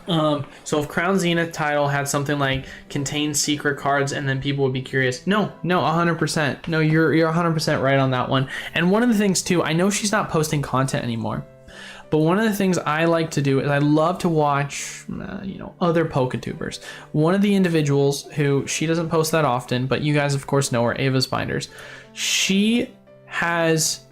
So if Crown Zenith title had something like contains secret cards, and then people would be curious. No, 100%. No, you're 100% right on that one. And one of the things too, I know she's not posting content anymore, but one of the things I like to do is I love to watch, other Poketubers. One of the individuals who, she doesn't post that often, but you guys of course know her, Avas Binders. She has,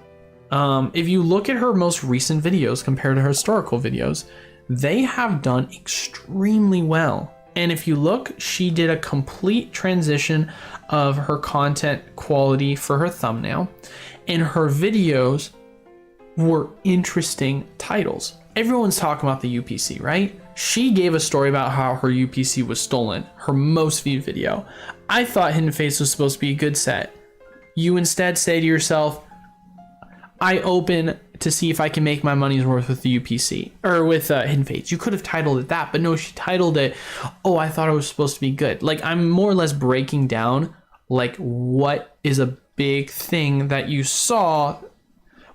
if you look at her most recent videos compared to her historical videos, they have done extremely well. And if you look, she did a complete transition of her content quality for her thumbnail, and her videos were interesting titles. Everyone's talking about the UPC, right? She gave a story about how her UPC was stolen, her most viewed video. I thought Hidden Fates was supposed to be a good set. You instead say to yourself, I open to see if I can make my money's worth with the UPC or with Hidden Fates. You could have titled it that, but no, she titled it, oh, I thought it was supposed to be good. Like, I'm more or less breaking down like what is a big thing that you saw.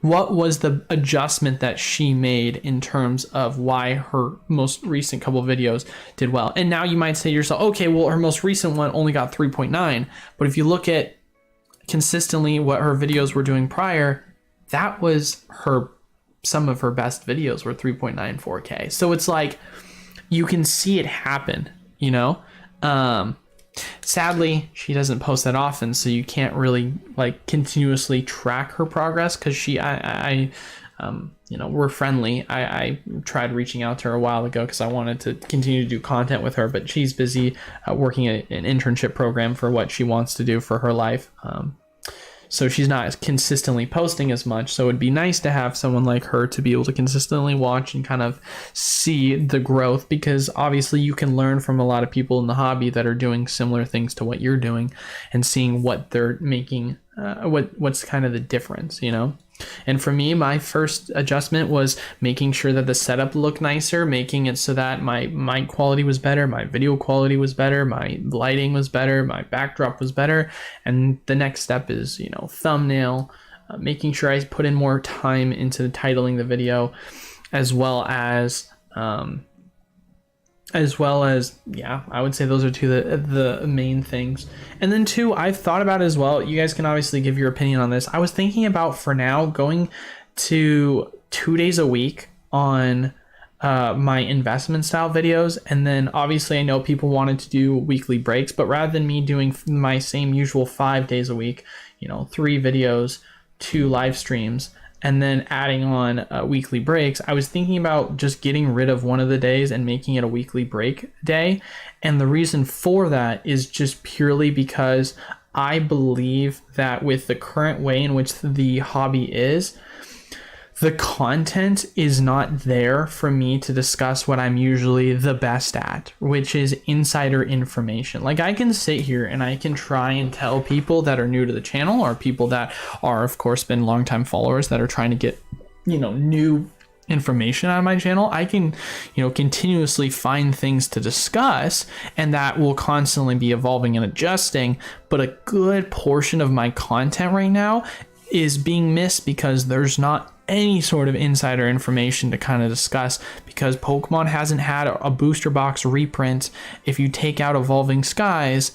What was the adjustment that she made in terms of why her most recent couple of videos did well? And now you might say to yourself, okay, well, her most recent one only got 3.9. But if you look at consistently what her videos were doing prior, that was some of her best videos were 3.94K. So it's like, you can see it happen, you know? Sadly, she doesn't post that often, so you can't really like continuously track her progress, because we're friendly. I tried reaching out to her a while ago because I wanted to continue to do content with her, but she's busy working an internship program for what she wants to do for her life. So she's not consistently posting as much. So it'd be nice to have someone like her to be able to consistently watch and kind of see the growth, because obviously you can learn from a lot of people in the hobby that are doing similar things to what you're doing, and seeing what they're making, what's kind of the difference, you know? And for me, my first adjustment was making sure that the setup looked nicer, making it so that my mic quality was better, my video quality was better, my lighting was better, my backdrop was better. And the next step is, thumbnail, making sure I put in more time into titling the video, as well as I would say those are two of the main things. And then two, I've thought about as well, you guys can obviously give your opinion on this. I was thinking about, for now, going to 2 days a week on my investment style videos. And then obviously I know people wanted to do weekly breaks, but rather than me doing my same usual 5 days a week, 3 videos, 2 live streams, and then adding on weekly breaks, I was thinking about just getting rid of one of the days and making it a weekly break day. And the reason for that is just purely because I believe that with the current way in which the hobby is, the content is not there for me to discuss what I'm usually the best at, which is insider information. Like, I can sit here and I can try and tell people that are new to the channel, or people that are, of course, been longtime followers that are trying to get, new information out of my channel. I can, continuously find things to discuss, and that will constantly be evolving and adjusting. But a good portion of my content right now is being missed because there's not any sort of insider information to kind of discuss, because Pokemon hasn't had a booster box reprint. If you take out Evolving Skies,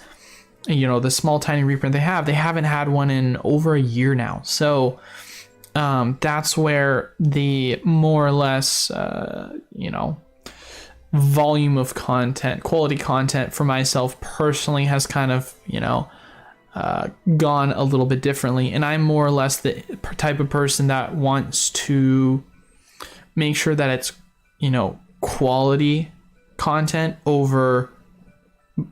the small tiny reprint they haven't had one in over a year now. So that's where the more or less volume of content, quality content for myself personally has kind of, gone a little bit differently. And I'm more or less the type of person that wants to make sure that it's, quality content over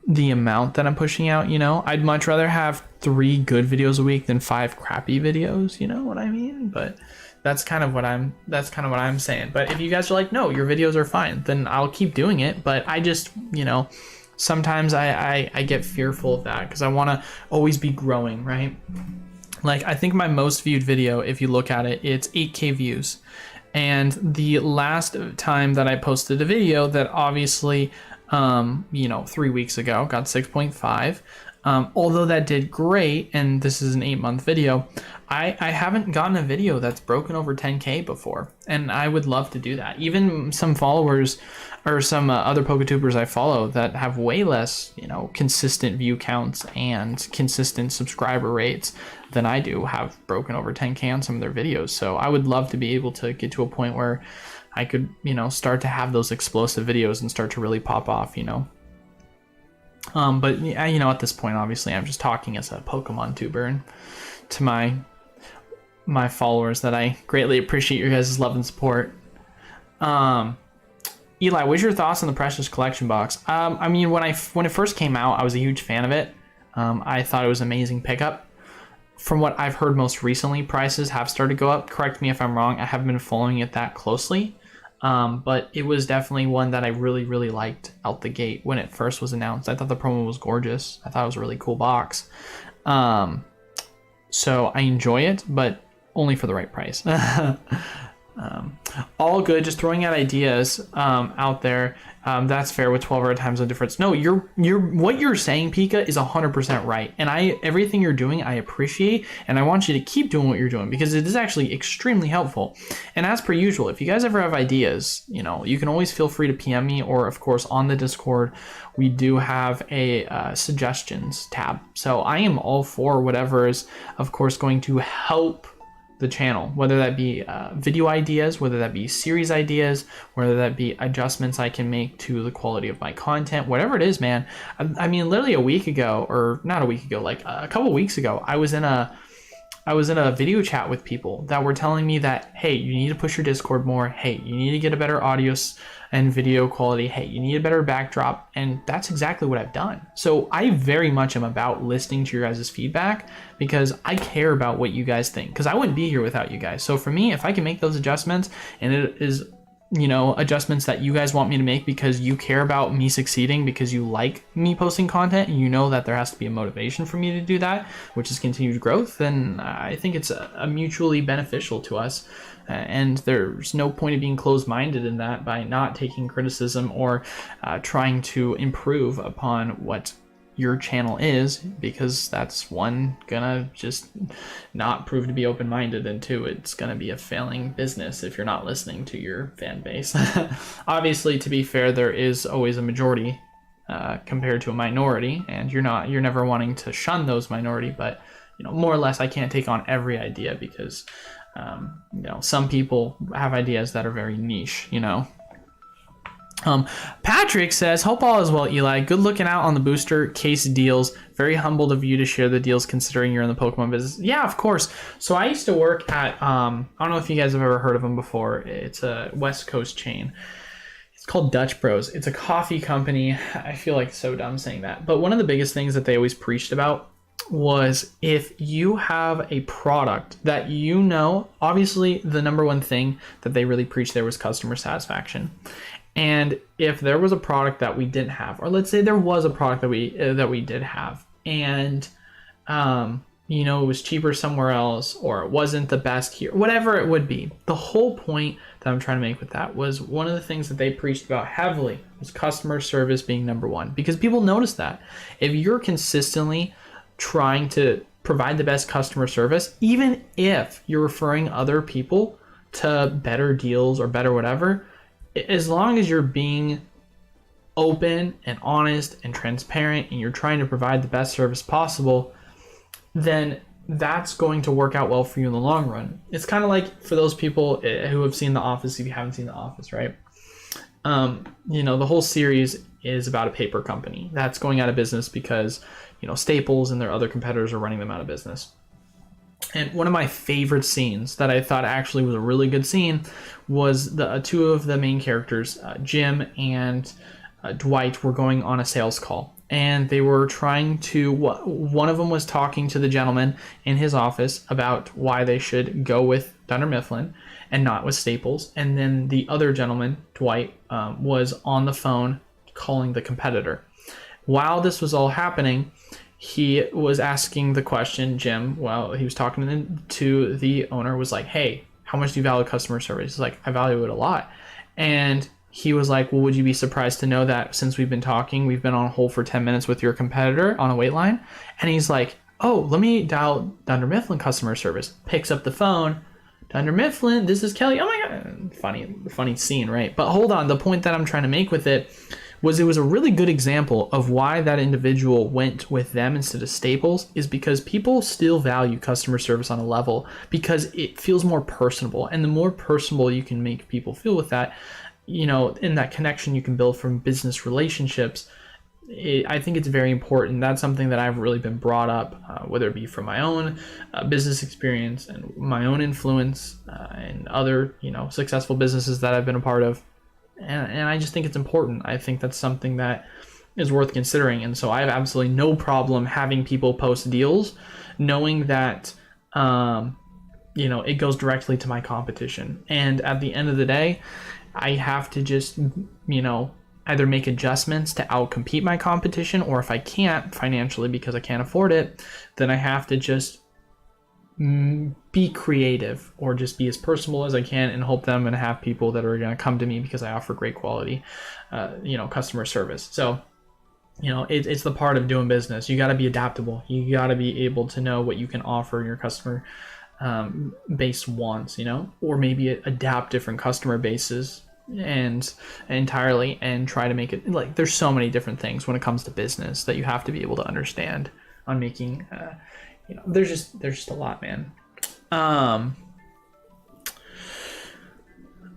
the amount that I'm pushing out. I'd much rather have 3 good videos a week than 5 crappy videos. You know what I mean? But that's kind of what I'm saying. But if you guys are like, no, your videos are fine, then I'll keep doing it. But I just, sometimes I get fearful of that because I want to always be growing, right? Like, I think my most viewed video, if you look at it, it's 8K views. And the last time that I posted a video that obviously, 3 weeks ago got 6.5. Although that did great, and this is an 8-month video, I haven't gotten a video that's broken over 10K before, and I would love to do that. Even some followers or some other PokeTubers I follow that have way less, consistent view counts and consistent subscriber rates than I do have broken over 10K on some of their videos. So I would love to be able to get to a point where I could, start to have those explosive videos and start to really pop off, But at this point, obviously, I'm just talking as a Pokemon tuber, and to my followers that I greatly appreciate your guys' love and support. Eli, what's your thoughts on the Precious Collection box? When it first came out, I was a huge fan of it. I thought it was an amazing pickup. From what I've heard most recently, prices have started to go up. Correct me if I'm wrong. I haven't been following it that closely. But it was definitely one that I really, really liked out the gate when it first was announced. I thought the promo was gorgeous. I thought it was a really cool box. So I enjoy it, but only for the right price. All good, just throwing out ideas out there. That's fair with 12 hour time zone difference. No, what you're saying, Pika, is 100% right. And everything you're doing, I appreciate, and I want you to keep doing what you're doing because it is actually extremely helpful. And as per usual, if you guys ever have ideas, you can always feel free to PM me, or of course on the Discord, we do have a suggestions tab. So I am all for whatever is, of course, going to help the channel, whether that be video ideas, whether that be series ideas, whether that be adjustments I can make to the quality of my content, whatever it is, man. I mean, literally a week ago, or not a week ago, like a couple weeks ago, I was in a video chat with people that were telling me that, hey, you need to push your Discord more. Hey, you need to get a better audio and video quality. Hey, you need a better backdrop. And that's exactly what I've done. So I very much am about listening to your guys' feedback because I care about what you guys think, because I wouldn't be here without you guys. So for me, if I can make those adjustments, and it is, adjustments that you guys want me to make because you care about me succeeding, because you like me posting content, and you know that there has to be a motivation for me to do that, which is continued growth, then I think it's a mutually beneficial to us. And there's no point of being closed-minded in that by not taking criticism or trying to improve upon what your channel is, because that's one, gonna just not prove to be open-minded, and two, it's gonna be a failing business if you're not listening to your fan base. Obviously, to be fair, there is always a majority compared to a minority, and you're never wanting to shun those minority, but more or less I can't take on every idea because some people have ideas that are very niche. Patrick says, hope all is well, Eli. Good looking out on the booster case deals. Very humbled of you to share the deals considering you're in the Pokemon business. Yeah, of course. So I used to work at, I don't know if you guys have ever heard of them before. It's a West Coast chain. It's called Dutch Bros. It's a coffee company. I feel like so dumb saying that. But one of the biggest things that they always preached about was, if you have a product that obviously the number one thing that they really preached there was customer satisfaction. And if there was a product that we didn't have, or let's say there was a product that we did have, and it was cheaper somewhere else, or it wasn't the best here, whatever it would be, the whole point that I'm trying to make with that was, one of the things that they preached about heavily was customer service being number one, because people notice that if you're consistently trying to provide the best customer service, even if you're referring other people to better deals or better whatever, as long as you're being open and honest and transparent, and you're trying to provide the best service possible, then that's going to work out well for you in the long run. It's kind of like for those people who have seen The Office, if you haven't seen The Office, right? You know, the whole series is about a paper company that's going out of business because, you know, Staples and their other competitors are running them out of business. And one of my favorite scenes that I thought actually was a really good scene was the two of the main characters, Jim and Dwight, were going on a sales call. And they were trying to, one of them was talking to the gentleman in his office about why they should go with Dunder Mifflin and not with Staples. And then the other gentleman, Dwight, was on the phone calling the competitor. While this was all happening, he was asking the question, Jim, while he was talking to the owner, was like, hey, how much do you value customer service? He's like, I value it a lot. And he was like, well, would you be surprised to know that since we've been talking, we've been on hold for 10 minutes with your competitor on a wait line? And he's like, oh, let me dial Dunder Mifflin customer service. Picks up the phone. Dunder Mifflin, this is Kelly. Oh my God. Funny scene, right? But hold on. The point that I'm trying to make with it was a really good example of why that individual went with them instead of Staples, is because people still value customer service on a level because it feels more personable. And the more personable you can make people feel with that, you know, in that connection you can build from business relationships, I think it's very important. That's something that I've really been brought up, whether it be from my own business experience and my own influence and other, you know, successful businesses that I've been a part of. And I just think it's important. I think that's something that is worth considering. And so I have absolutely no problem having people post deals, knowing that, you know, it goes directly to my competition. And at the end of the day, I have to just, you know, either make adjustments to outcompete my competition, or if I can't financially because I can't afford it, then I have to just be creative or just be as personable as I can and hope that I'm going to have people that are going to come to me because I offer great quality, you know, customer service. So, you know, it's the part of doing business. You got to be adaptable. You got to be able to know what you can offer your customer base wants, you know, or maybe adapt different customer bases and entirely and try to make it like, there's so many different things when it comes to business that you have to be able to understand on making, you know, there's just a lot, man.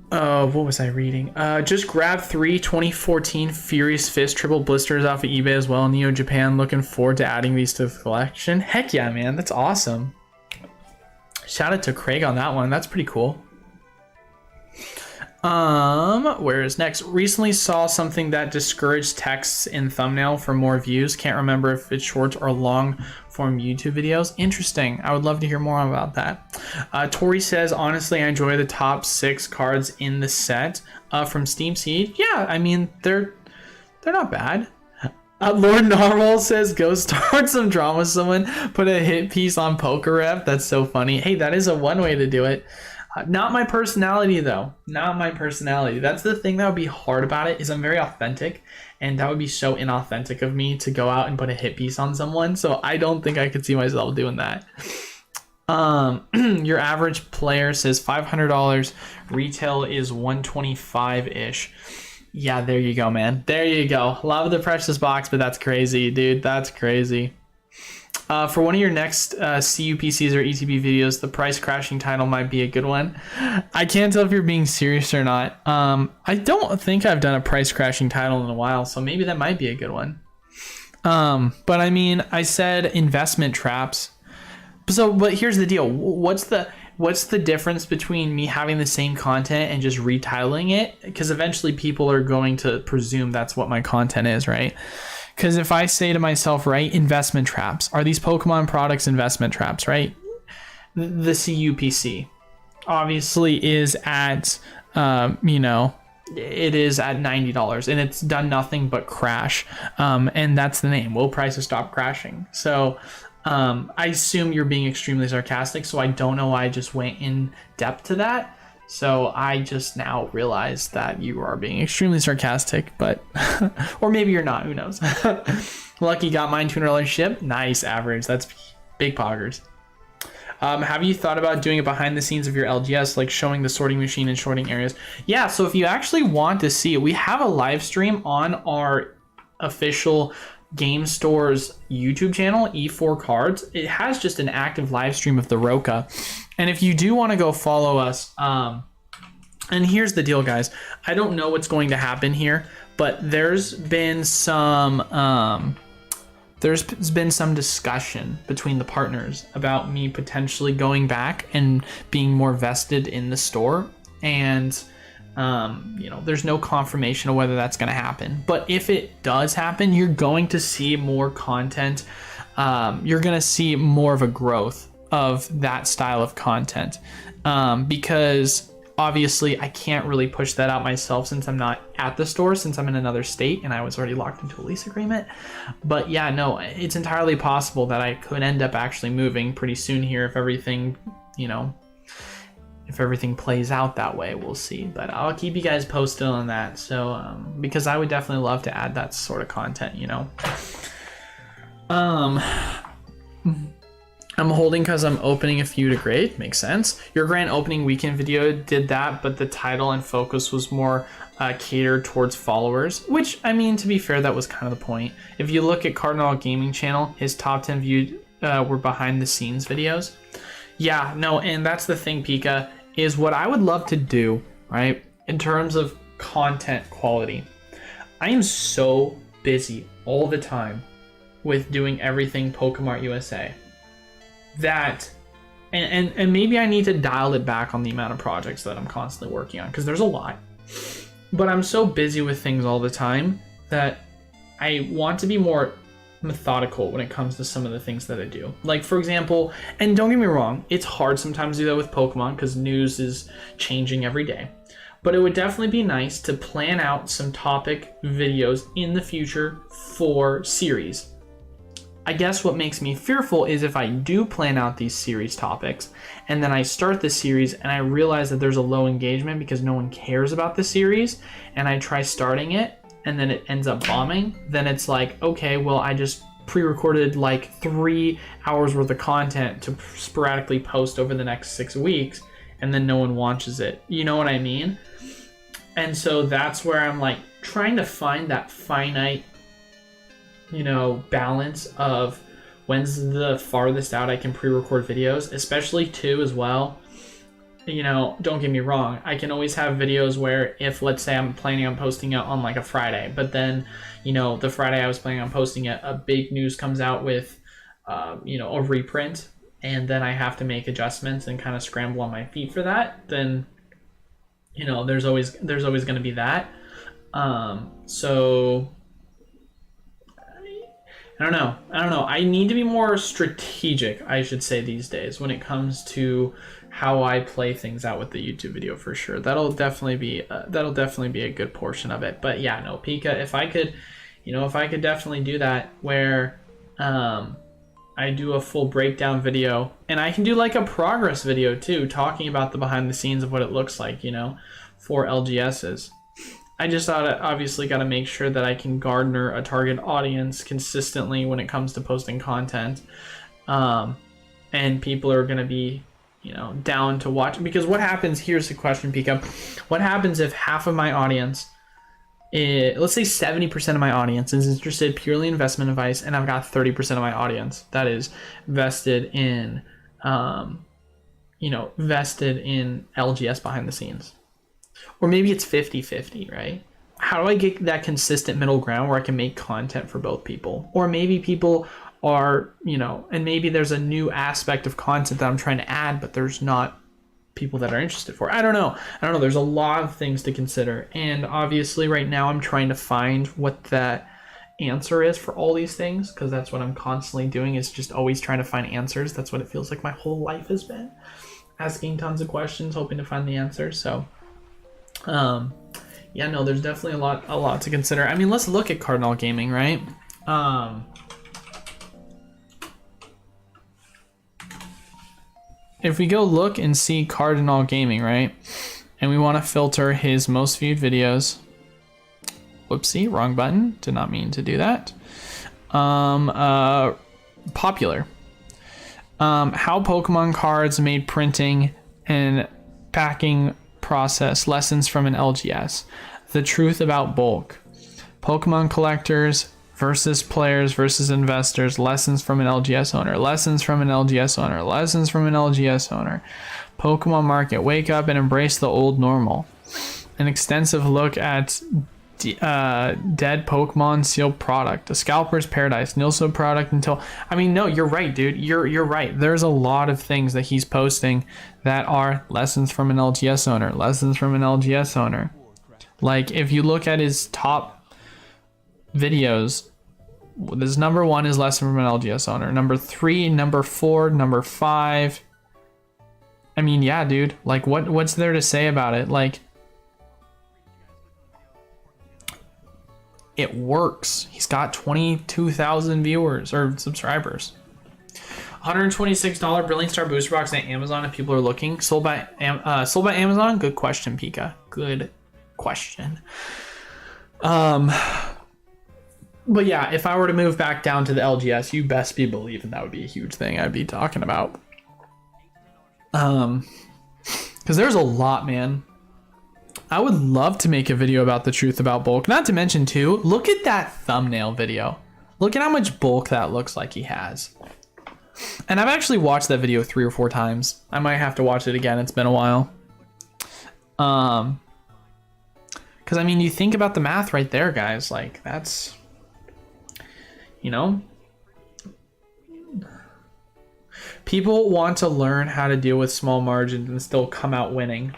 What was I reading? Just grabbed 3 2014 Furious Fist triple blisters off of eBay as well. Neo Japan. Looking forward to adding these to the collection. Heck yeah, man. That's awesome. Shout out to Craig on that one. That's pretty cool. Where is next? Recently saw something that discouraged texts in thumbnail for more views. Can't remember if it's short or long form YouTube videos. Interesting. I would love to hear more about that. Tori says, honestly, I enjoy the top 6 cards in the set from Steam Seed. Yeah, I mean, they're not bad. Lord Normal says, go start some drama with someone. Put a hit piece on Poker Rep. That's so funny. Hey, that is one way to do it. Not my personality, though. Not my personality. That's the thing that would be hard about it, is I'm very authentic, and that would be so inauthentic of me to go out and put a hit piece on someone. So I don't think I could see myself doing that. Your average player says $500. Retail is $125-ish. Yeah, there you go, man. There you go. Love the Precious Box, but that's crazy, dude. That's crazy. For one of your next CUPCs or ETB videos, the price crashing title might be a good one. I can't tell if you're being serious or not. I don't think I've done a price crashing title in a while, so maybe that might be a good one. But I mean, I said investment traps. So, but here's the deal. What's the difference between me having the same content and just retitling it? Because eventually people are going to presume that's what my content is, right? Because if I say to myself, right, investment traps, are these Pokemon products investment traps, right? The CUPC obviously is at, you know, it is at $90 and it's done nothing but crash. And that's the name. Will prices stop crashing? So I assume you're being extremely sarcastic. So I don't know why I just went in depth to that. So I just now realized that you are being extremely sarcastic, but, or maybe you're not, who knows? Lucky got mine $200 ship. Nice average. That's big poggers. Have you thought about doing it behind the scenes of your LGS, like showing the sorting machine and sorting areas? Yeah. So if you actually want to see it, we have a live stream on our official Game Store's YouTube channel, E4 Cards. It has just an active live stream of the Roka. And if you do want to go follow us, And here's the deal, guys. I don't know what's going to happen here, but there's been some discussion between the partners about me potentially going back and being more vested in the store. And there's no confirmation of whether that's going to happen. But if it does happen, you're going to see more content. You're going to see more of a growth of that style of content, because obviously I can't really push that out myself since I'm not at the store, since I'm in another state and I was already locked into a lease agreement. But yeah, no, it's entirely possible that I could end up actually moving pretty soon here if everything, if everything plays out that way. We'll see, but I'll keep you guys posted on that. So because I would definitely love to add that sort of content, I'm holding because I'm opening a few to grade. Makes sense. Your grand opening weekend video did that, but the title and focus was more catered towards followers, which, I mean, to be fair, that was kind of the point. If you look at Cardinal Gaming channel, his top 10 viewed were behind the scenes videos. Yeah, no, and that's the thing, Pika, is what I would love to do, right, in terms of content quality. I am so busy all the time with doing everything Pokemon USA that, and maybe I need to dial it back on the amount of projects that I'm constantly working on, because there's a lot, but I'm so busy with things all the time that I want to be more methodical when it comes to some of the things that I do. Like, for example, and don't get me wrong, it's hard sometimes to do that with Pokemon because news is changing every day, but it would definitely be nice to plan out some topic videos in the future for series. I guess what makes me fearful is if I do plan out these series topics and then I start the series and I realize that there's a low engagement because no one cares about the series, and I try starting it and then it ends up bombing, then it's like, okay, well, I just pre-recorded like 3 hours worth of content to sporadically post over the next 6 weeks, and then no one watches it. You know what I mean? And so that's where I'm like trying to find that finite, balance of when's the farthest out I can pre-record videos, especially too as well. Don't get me wrong, I can always have videos where if, let's say, I'm planning on posting it on like a Friday, but then, the Friday I was planning on posting it, a big news comes out with, a reprint, and then I have to make adjustments and kind of scramble on my feet for that, then, there's always going to be that. So I don't know. I need to be more strategic, I should say, these days when it comes to how I play things out with the YouTube video, for sure. That'll definitely be a good portion of it. But yeah, no, Pika, if I could definitely do that where I do a full breakdown video, and I can do like a progress video too, talking about the behind the scenes of what it looks like, for LGSs. I just obviously got to make sure that I can garner a target audience consistently when it comes to posting content. And people are going to be, down to watch. Because what happens, here's the question, Pika. What happens if half of my audience, let's say 70% of my audience is interested purely in investment advice, and I've got 30% of my audience that is vested in, vested in LGS behind the scenes. Or maybe it's 50-50, right? How do I get that consistent middle ground where I can make content for both people? Or maybe people are, and maybe there's a new aspect of content that I'm trying to add, but there's not people that are interested for it. I don't know. There's a lot of things to consider. And obviously right now I'm trying to find what that answer is for all these things, because that's what I'm constantly doing, is just always trying to find answers. That's what it feels like my whole life has been. Asking tons of questions, hoping to find the answers. So yeah, no, there's definitely a lot to consider. I mean, let's look at Cardinal Gaming, right? If we go look and see Cardinal Gaming, right? And we want to filter his most viewed videos. Whoopsie, wrong button. Did not mean to do that. Popular. How Pokemon cards made printing and packing process, lessons from an LGS, the truth about bulk, Pokemon collectors versus players versus investors, lessons from an LGS owner, lessons from an LGS owner, lessons from an LGS owner, Pokemon market, wake up and embrace the old normal, An extensive look at dead Pokemon sealed product, a scalper's paradise, Nilso product until. I mean, no, you're right, dude. You're right. There's a lot of things that he's posting that are lessons from an LGS owner, lessons from an LGS owner. Like if you look at his top videos, this number 1 is lesson from an LGS owner. Number 3, number 4, number 5. I mean, yeah, dude. Like what's there to say about it? Like. It works. He's got 22,000 viewers or subscribers. $126 Brilliant Star Booster Box at Amazon if people are looking. Sold by Amazon? Good question, Pika. Good question. But yeah, if I were to move back down to the LGS, you best be believing that would be a huge thing I'd be talking about. Because there's a lot, man. I would love to make a video about the truth about bulk. Not to mention too, look at that thumbnail video. Look at how much bulk that looks like he has. And I've actually watched that video 3 or 4 times. I might have to watch it again. It's been a while. Because I mean, you think about the math right there, guys. Like that's, you know, people want to learn how to deal with small margins and still come out winning.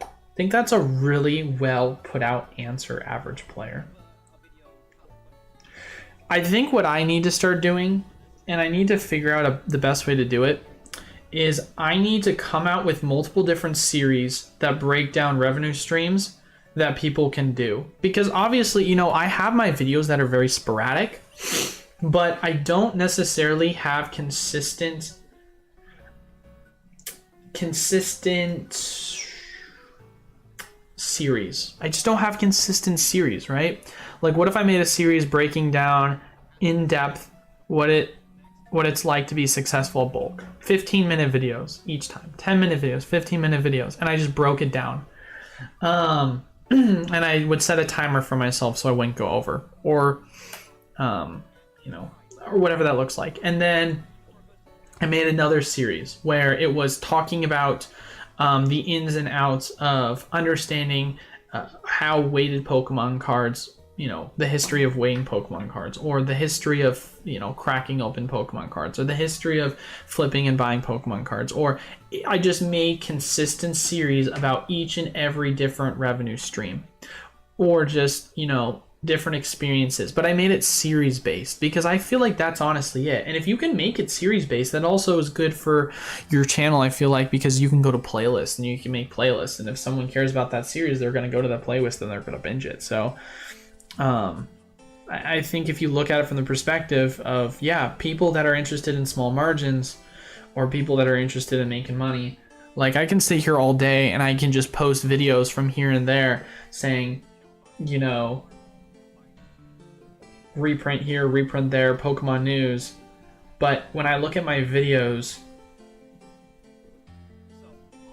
I think that's a really well put out answer, average player. I think what I need to start doing, and I need to figure out the best way to do it, is I need to come out with multiple different series that break down revenue streams that people can do. Because obviously, you know, I have my videos that are very sporadic, but I don't necessarily have consistent series. I just don't have consistent series, right? Like what if I made a series breaking down in depth what it's like to be successful at bulk? 15-minute videos each time, 10-minute videos, 15-minute videos, and I just broke it down. And I would set a timer for myself so I wouldn't go over, or you know, or whatever that looks like. And then I made another series where it was talking about the ins and outs of understanding how weighted Pokemon cards, you know, the history of weighing Pokemon cards, or the history of, you know, cracking open Pokemon cards, or the history of flipping and buying Pokemon cards. Or I just made consistent series about each and every different revenue stream, or just, you know, different experiences. But I made it series based because I feel like that's honestly it. And if you can make it series based, that also is good for your channel, I feel like, because you can go to playlists and you can make playlists, and if someone cares about that series, they're going to go to that playlist and they're going to binge it. So I think if you look at it from the perspective of, yeah, people that are interested in small margins, or people that are interested in making money, like I can sit here all day and I can just post videos from here and there saying, you know, reprint here, reprint there, Pokemon news. But when I look at my videos,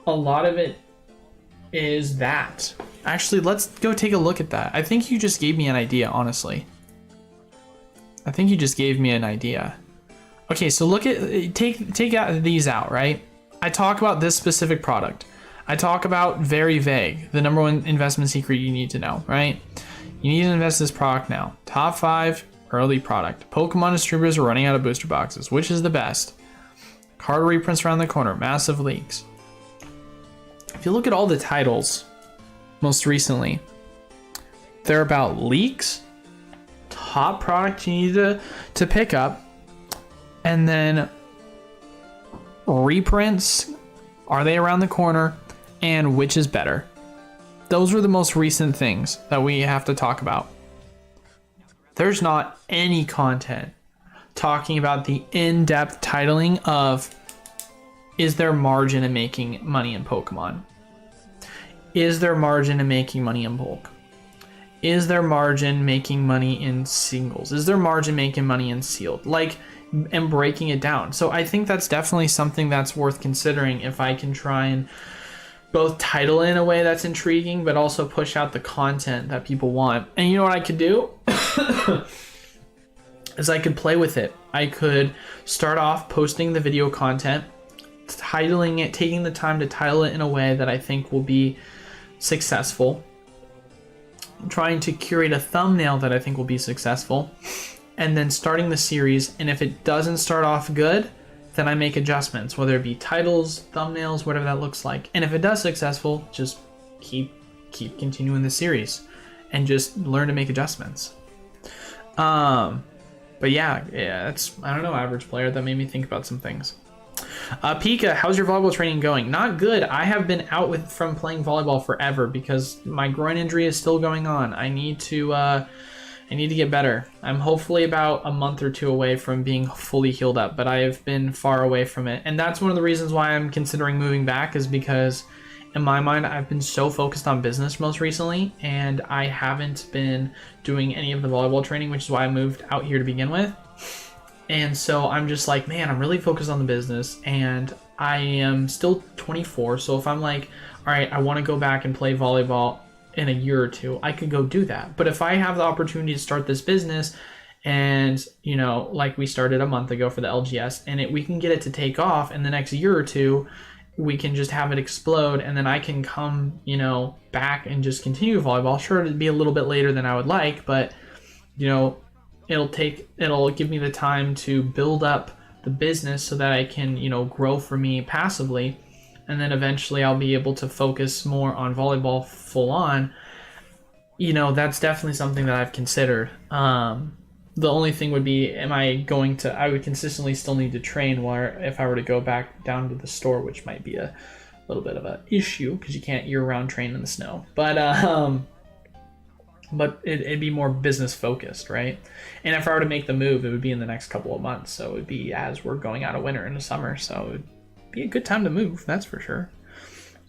a lot of it is that. Actually, let's go take a look at that. I think you just gave me an idea, honestly. I think you just gave me an idea. Okay, so look at, take out these out, right? I talk about this specific product. I talk about very vague, the number 1 investment secret you need to know, right? You need to invest in this product now. Top 5 early product. Pokemon distributors are running out of booster boxes. Which is the best? Card reprints around the corner. Massive leaks. If you look at all the titles most recently, they're about leaks, top product you need to pick up, and then reprints. Are they around the corner? And which is better? Those were the most recent things that we have to talk about. There's not any content talking about the in-depth titling of, is there margin in making money in Pokemon? Is there margin in making money in bulk? Is there margin making money in singles? Is there margin making money in sealed? Like, and breaking it down. So I think that's definitely something that's worth considering if I can try and both title in a way that's intriguing, but also push out the content that people want. And you know what I could do? Is I could play with it. I could start off posting the video content, titling it, taking the time to title it in a way that I think will be successful. I'm trying to curate a thumbnail that I think will be successful, and then starting the series. And if it doesn't start off good, then I make adjustments, whether it be titles, thumbnails, whatever that looks like. And if it does successful, just keep continuing the series and just learn to make adjustments. But yeah, it's, I don't know, average player. That made me think about some things. Pika, how's your volleyball training going? Not good. I have been out from playing volleyball forever because my groin injury is still going on. I need to get better. I'm hopefully about a month or two away from being fully healed up, but I have been far away from it. And that's one of the reasons why I'm considering moving back, is because in my mind, I've been so focused on business most recently, and I haven't been doing any of the volleyball training, which is why I moved out here to begin with. And so I'm just like, man, I'm really focused on the business, and I am still 24. So if I'm like, all right, I want to go back and play volleyball in a year or two, I could go do that. But if I have the opportunity to start this business, and you know, like we started a month ago for the LGS, and we can get it to take off in the next year or two, we can just have it explode, and then I can come, you know, back and just continue volleyball. Sure, it'd be a little bit later than I would like, but you know, it'll give me the time to build up the business so that I can, you know, grow for me passively, and then eventually I'll be able to focus more on volleyball full on. You know, that's definitely something that I've considered. The only thing would be, I would consistently still need to train, where if I were to go back down to the store, which might be a little bit of an issue because you can't year-round train in the snow. But it'd be more business focused, right? And if I were to make the move, it would be in the next couple of months. So it would be as we're going out of winter into summer. So it would be a good time to move, that's for sure.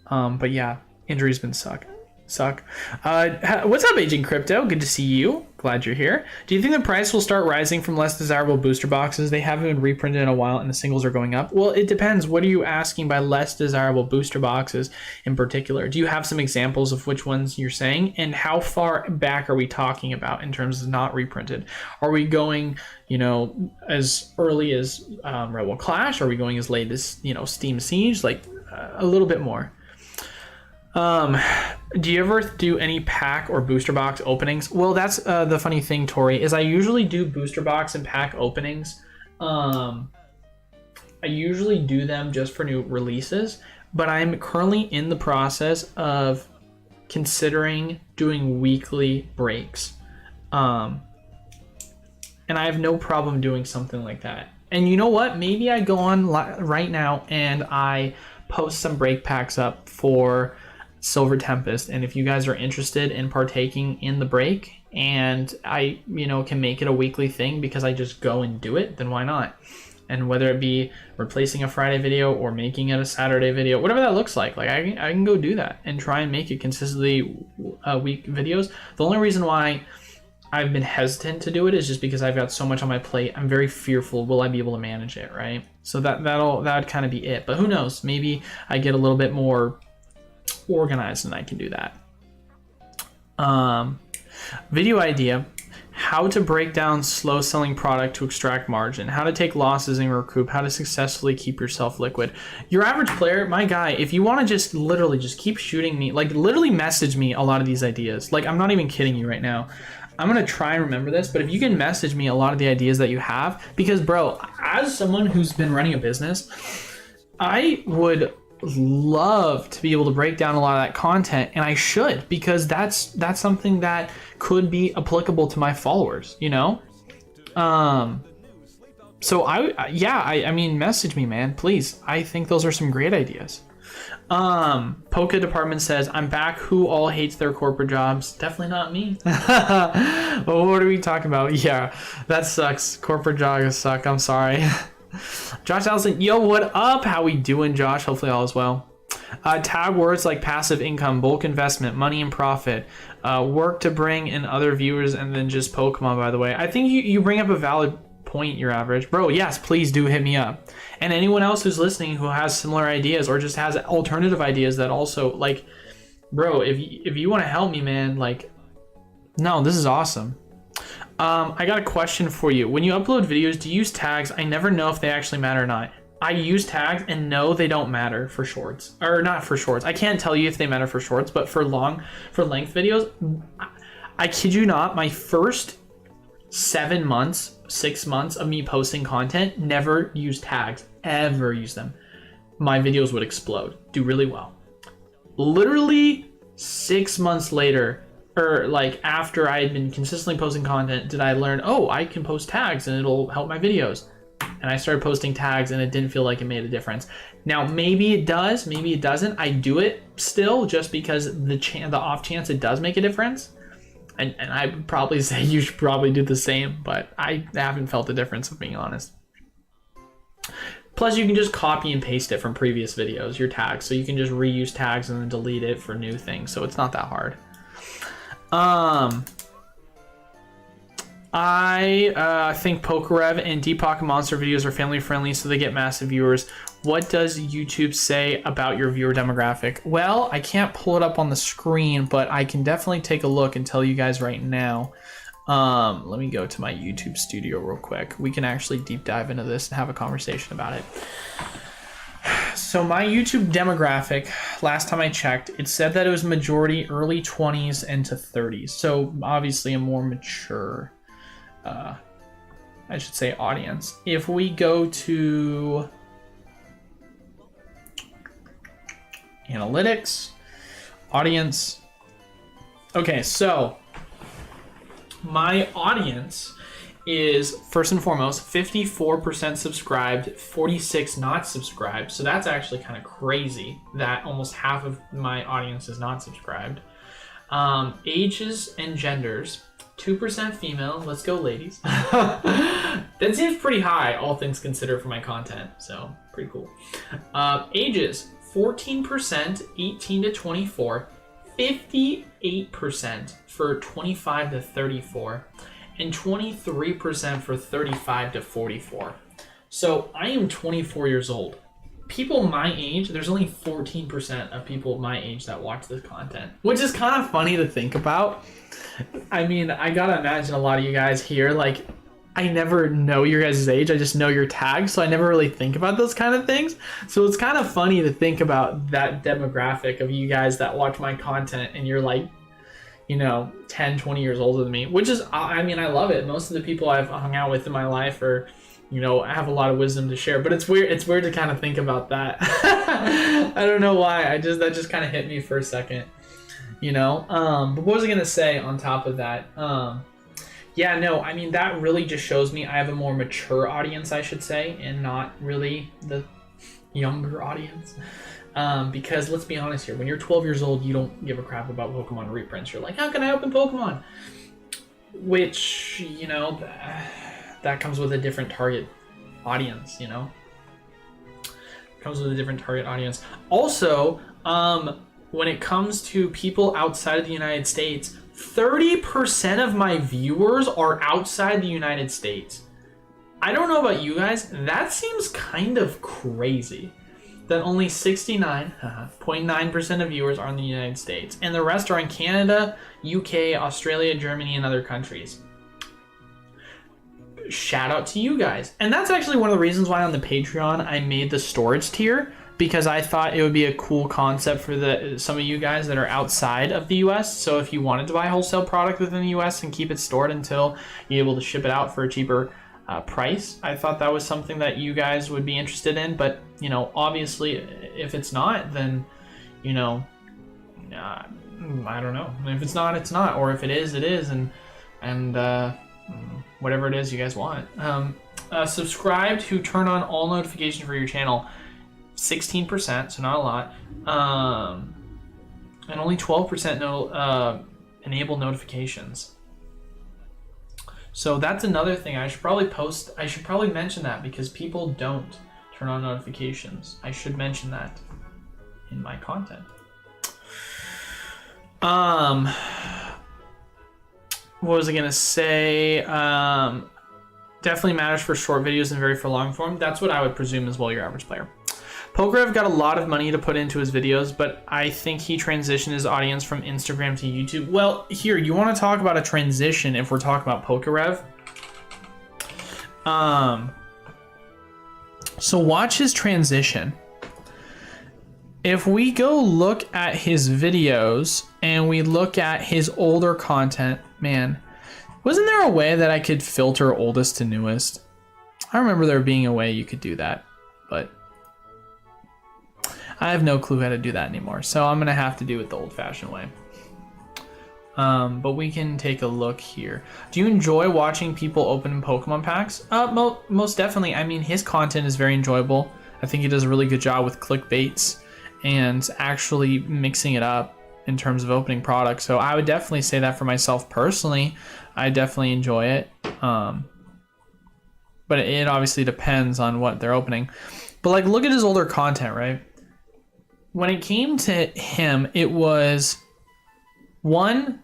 But yeah, injuries been suck. What's up, Agent Crypto? Good to see you. Glad you're here. Do you think the price will start rising from less desirable booster boxes? They haven't been reprinted in a while and the singles are going up. Well, it depends. What are you asking by less desirable booster boxes in particular? Do you have some examples of which ones you're saying? And how far back are we talking about in terms of not reprinted? Are we going, you know, as early as Rebel Clash? Are we going as late as, you know, Steam Siege? Like a little bit more. Do you ever do any pack or booster box openings? Well, that's the funny thing, Tori, is I usually do booster box and pack openings. I usually do them just for new releases, but I'm currently in the process of considering doing weekly breaks. And I have no problem doing something like that. And you know what? Maybe I go on right now and I post some break packs up for Silver Tempest, and if you guys are interested in partaking in the break, and I, you know, can make it a weekly thing because I just go and do it, then why not? And whether it be replacing a Friday video or making it a Saturday video, whatever that looks like I can go do that and try and make it consistently week videos. The only reason why I've been hesitant to do it is just because I've got so much on my plate. I'm very fearful, will I be able to manage it, right? So that would kind of be it. But who knows? Maybe I get a little bit more organized and I can do that. Video idea: how to break down slow selling product to extract margin, how to take losses and recoup, how to successfully keep yourself liquid. Your average player, my guy, if you want to just literally just keep shooting me, like literally message me a lot of these ideas. Like, I'm not even kidding you right now. I'm going to try and remember this, but if you can message me a lot of the ideas that you have, because bro, as someone who's been running a business, I would love to be able to break down a lot of that content, and I should, because that's something that could be applicable to my followers, you know. So I mean, message me, man, please. I think those are some great ideas. Poke Department says, I'm back. Who all hates their corporate jobs? Definitely not me. Well, what are we talking about? Yeah, that sucks. Corporate jobs suck. I'm sorry. Josh Allison, yo, what up? How we doing, Josh? Hopefully all is well. Tag words like passive income, bulk investment, money and profit, work to bring in other viewers, and then just Pokemon, by the way. I think you bring up a valid point, your average. Bro, yes, please do hit me up. And anyone else who's listening who has similar ideas or just has alternative ideas that also, like, bro, if you want to help me, man, like, no, this is awesome. I got a question for you. When you upload videos, do you use tags? I never know if they actually matter or not. I use tags, and no, they don't matter for shorts. Or not for shorts. I can't tell you if they matter for shorts, but for length videos, I kid you not, my first 7 months, 6 months of me posting content, never used tags, ever use them. My videos would explode, do really well. Literally 6 months later, or like after I had been consistently posting content, did I learn, oh, I can post tags and it'll help my videos. And I started posting tags and it didn't feel like it made a difference. Now, maybe it does, maybe it doesn't. I do it still just because the off chance it does make a difference. And I would probably say you should probably do the same, but I haven't felt the difference, if being honest. Plus, you can just copy and paste it from previous videos, your tags. So you can just reuse tags and then delete it for new things. So it's not that hard. I think Pokerev and Deep Pocket Monster videos are family friendly, so they get massive viewers. What does YouTube say about your viewer demographic? Well, I can't pull it up on the screen, but I can definitely take a look and tell you guys right now. Let me go to my YouTube studio real quick. We can actually deep dive into this and have a conversation about it. So my YouTube demographic, last time I checked, it said that it was majority early 20s into 30s. So obviously a more mature, I should say, audience. If we go to analytics, audience. Okay, so my audience is, first and foremost, 54% subscribed, 46 not subscribed. So that's actually kind of crazy that almost half of my audience is not subscribed. Ages and genders, 2% female. Let's go, ladies. That seems pretty high, all things considered, for my content. So pretty cool. Ages, 14%, 18 to 24, 58% for 25 to 34, and 23% for 35 to 44. So I am 24 years old. People my age, there's only 14% of people my age that watch this content, which is kind of funny to think about. I mean, I gotta imagine a lot of you guys here, like, I never know your guys' age. I just know your tags, so I never really think about those kind of things. So it's kind of funny to think about that demographic of you guys that watch my content and you're like, you know, 10, 20 years older than me, which is, I mean, I love it. Most of the people I've hung out with in my life are, you know, I have a lot of wisdom to share, but it's weird to kind of think about that. I don't know why. That just kind of hit me for a second, you know? But what was I going to say on top of that? Yeah, no, I mean, that really just shows me I have a more mature audience, I should say, and not really the younger audience. Because let's be honest here, when you're 12 years old, you don't give a crap about Pokemon reprints. You're like, how can I open Pokemon? Which, you know, that comes with a different target audience, you know? Comes with a different target audience. Also, when it comes to people outside of the United States, 30% of my viewers are outside the United States. I don't know about you guys, that seems kind of crazy. That only 69.9% of viewers are in the United States, and the rest are in Canada, UK, Australia, Germany, and other countries. Shout out to you guys. And that's actually one of the reasons why on the Patreon I made the storage tier, because I thought it would be a cool concept for some of you guys that are outside of the US. So if you wanted to buy wholesale product within the US and keep it stored until you're able to ship it out for a cheaper price, I thought that was something that you guys would be interested in. But, you know, obviously if it's not, then, you know, I don't know. If it's not, it's not. Or if it is, it is. And whatever it is you guys want. Subscribe to turn on all notifications for your channel. 16%, so not a lot. And only 12% enable notifications. So that's another thing I should probably mention that, because people don't turn on notifications. I should mention that in my content. What was I gonna say? Definitely matters for short videos and very for long form. That's what I would presume as well, your average player. Pokerev got a lot of money to put into his videos, but I think he transitioned his audience from Instagram to YouTube. Well, here, you want to talk about a transition if we're talking about Pokerev? So watch his transition. If we go look at his videos and we look at his older content, man, wasn't there a way that I could filter oldest to newest? I remember there being a way you could do that, but I have no clue how to do that anymore. So I'm gonna have to do it the old-fashioned way. But we can take a look here. Do you enjoy watching people open Pokemon packs? Most definitely. I mean, his content is very enjoyable. I think he does a really good job with clickbaits and actually mixing it up in terms of opening products. So I would definitely say that for myself personally. I definitely enjoy it. But it obviously depends on what they're opening. But like, look at his older content, right? When it came to him, it was one,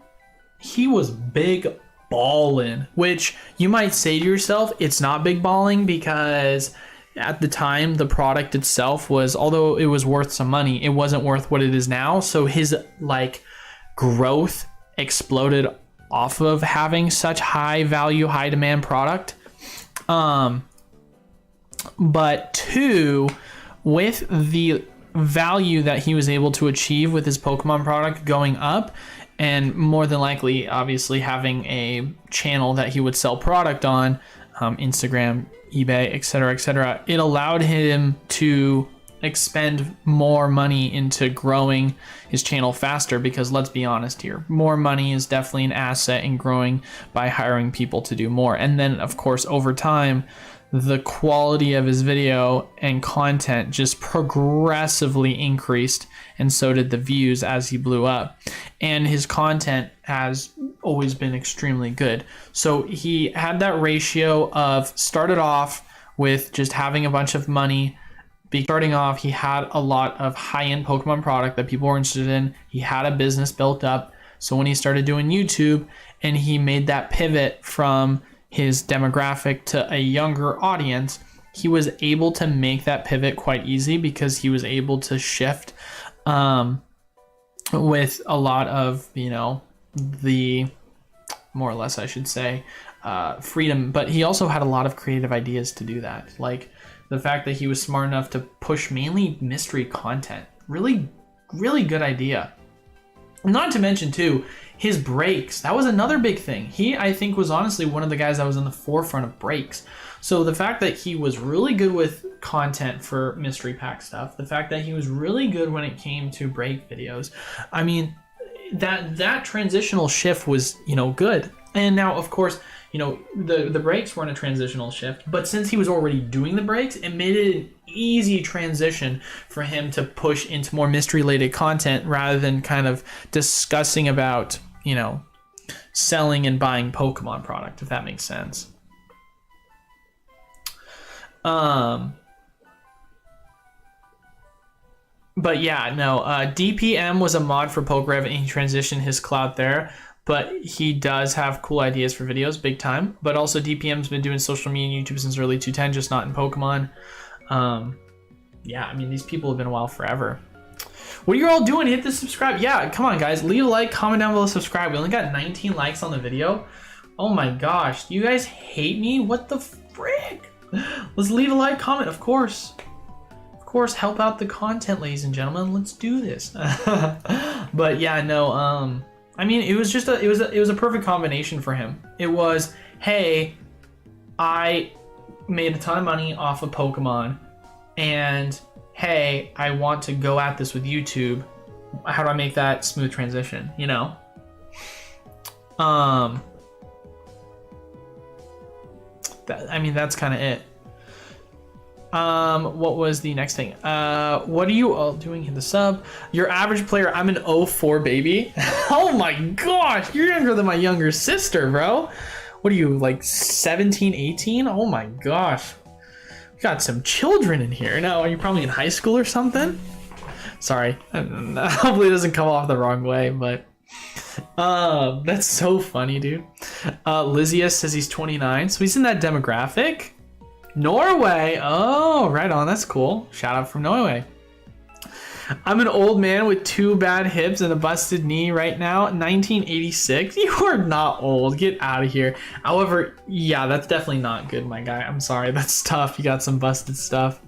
he was big ballin', which you might say to yourself, it's not big balling because at the time the product itself was, although it was worth some money, it wasn't worth what it is now. So his like growth exploded off of having such high value, high demand product. But two, with the value that he was able to achieve with his Pokemon product going up, and more than likely obviously having a channel that he would sell product on, Instagram, eBay, etc., it allowed him to expend more money into growing his channel faster, because let's be honest here, more money is definitely an asset in growing by hiring people to do more. And then of course over time the quality of his video and content just progressively increased, and so did the views as he blew up. And his content has always been extremely good. So he had that ratio of started off with just having a bunch of money. Starting off, he had a lot of high-end Pokemon product that people were interested in. He had a business built up. So when he started doing YouTube and he made that pivot from his demographic to a younger audience, he was able to make that pivot quite easy because he was able to shift with a lot of, you know, the more or less, I should say, freedom. But he also had a lot of creative ideas to do that. Like the fact that he was smart enough to push mainly mystery content. Really, really good idea. Not to mention too, his breaks. That was another big thing. He, I think, was honestly one of the guys that was in the forefront of breaks. So the fact that he was really good with content for mystery pack stuff, the fact that he was really good when it came to break videos, I mean, that transitional shift was, you know, good. And now, of course, you know, the breaks weren't a transitional shift, but since he was already doing the breaks, it made it an easy transition for him to push into more mystery-related content rather than kind of discussing about, you know, selling and buying Pokemon product, if that makes sense. But yeah, no, DPM was a mod for PokeRev and he transitioned his clout there. But he does have cool ideas for videos, big time. But also DPM's been doing social media and YouTube since early 2010, just not in Pokemon. Yeah, I mean, these people have been a while forever. What are you all doing? Hit the subscribe. Yeah, come on, guys. Leave a like, comment down below, subscribe. We only got 19 likes on the video. Oh my gosh. Do you guys hate me? What the frick? Let's leave a like, comment, of course. Of course, help out the content, ladies and gentlemen. Let's do this. But yeah, no, I mean, it was just it was a perfect combination for him. It was, hey, I made a ton of money off of Pokemon, and hey, I want to go at this with YouTube. How do I make that smooth transition, you know? I mean, that's kind of it. What was the next thing? What are you all doing in the sub? Your average player, I'm an 04 baby. Oh my gosh, you're younger than my younger sister, bro. What are you, like 17, 18? Oh my gosh. We got some children in here. No, are you probably in high school or something? Sorry. Hopefully it doesn't come off the wrong way, but that's so funny, dude. Lysias says he's 29, so he's in that demographic. Norway. Oh, right on. That's cool. Shout out from Norway. I'm an old man with 2 bad hips and a busted knee right now. 1986. You are not old. Get out of here. However, yeah, that's definitely not good, my guy. I'm sorry. That's tough. You got some busted stuff.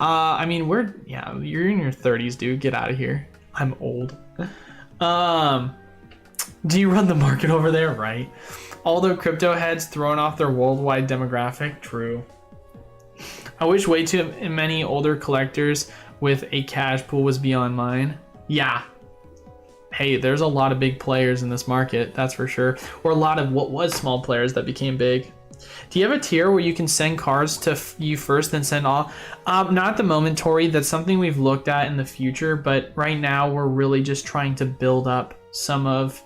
I mean, you're in your 30s, dude. Get out of here. I'm old. Do you run the market over there? Right. All the crypto heads throwing off their worldwide demographic. True. I wish way too many older collectors with a cash pool was beyond mine. Yeah. Hey, there's a lot of big players in this market, that's for sure. Or a lot of what was small players that became big. Do you have a tier where you can send cards to you first, then send all? Not at the moment, Tori. That's something we've looked at in the future, but right now we're really just trying to build up some of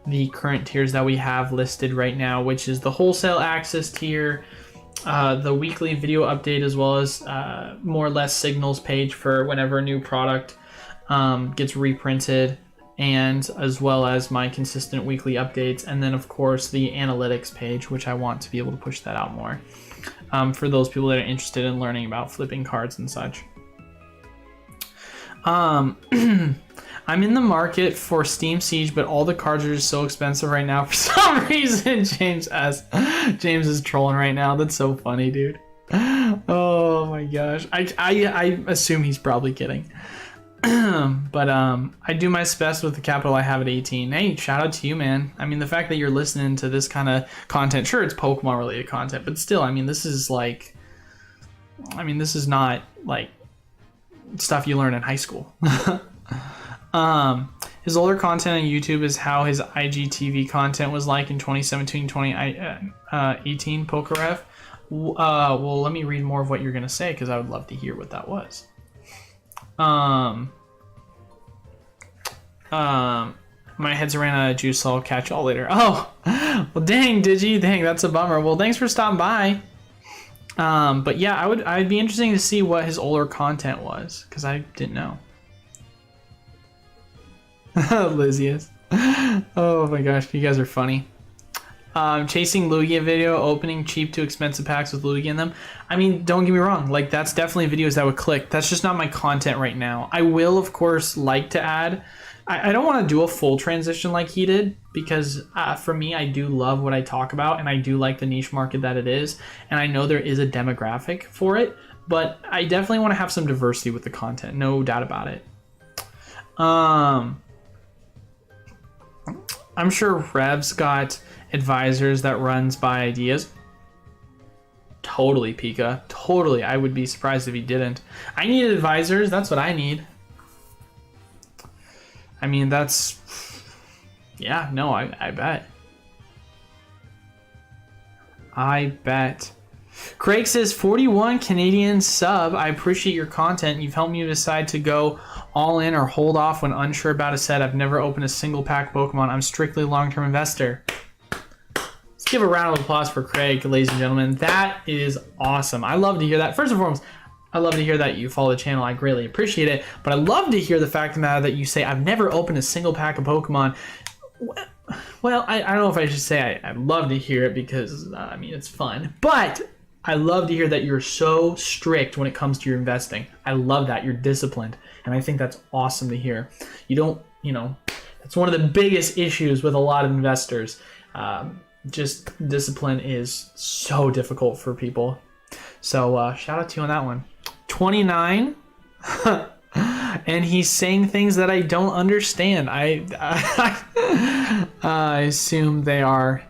the current tiers that we have listed right now, which is the wholesale access tier, the weekly video update, as well as more or less signals page for whenever a new product gets reprinted, and as well as my consistent weekly updates, and then of course the analytics page, which I want to be able to push that out more for those people that are interested in learning about flipping cards and such. I'm in the market for Steam Siege, but all the cards are just so expensive right now for some reason. James is trolling right now. That's so funny, dude. Oh my gosh. I assume he's probably kidding. But I do my best with the capital I have at 18. Hey, shout out to you, man. I mean, the fact that you're listening to this kind of content, sure, it's Pokemon related content, but still, I mean, this is not like stuff you learn in high school. His older content on YouTube is how his IGTV content was like in 2017, 2018 Pokeref. Well, let me read more of what you're gonna say, because I would love to hear what that was. My head's ran out of juice, so I'll catch y'all later. Oh, well, dang, Digi, dang, that's a bummer. Well, thanks for stopping by. But yeah, I'd be interesting to see what his older content was, because I didn't know. Lizzie is. Oh my gosh, you guys are funny. Chasing Lugia video, opening cheap to expensive packs with Lugia in them. I mean, don't get me wrong, like that's definitely videos that would click. That's just not my content right now. I will, of course, like to add. I don't want to do a full transition like he did, because for me, I do love what I talk about, and I do like the niche market that it is, and I know there is a demographic for it, but I definitely want to have some diversity with the content, no doubt about it. I'm sure Rev's got advisors that runs by ideas. Totally, Pika. Totally. I would be surprised if he didn't. I need advisors. That's what I need. I mean, that's... Yeah, no, I bet. I bet. Craig says, 41 Canadian sub. I appreciate your content. You've helped me decide to go all in or hold off when unsure about a set. I've never opened a single pack Pokemon. I'm strictly a long-term investor. Let's give a round of applause for Craig, ladies and gentlemen. That is awesome. I love to hear that. First and foremost, I love to hear that you follow the channel. I greatly appreciate it. But I love to hear the fact of the matter that you say, I've never opened a single pack of Pokemon. Well, I don't know if I should say I love to hear it, because, I mean, it's fun. But I love to hear that you're so strict when it comes to your investing. I love that. You're disciplined. And I think that's awesome to hear. You don't, that's one of the biggest issues with a lot of investors. Just discipline is so difficult for people. So shout out to you on that one. 29. And he's saying things that I don't understand. I assume they are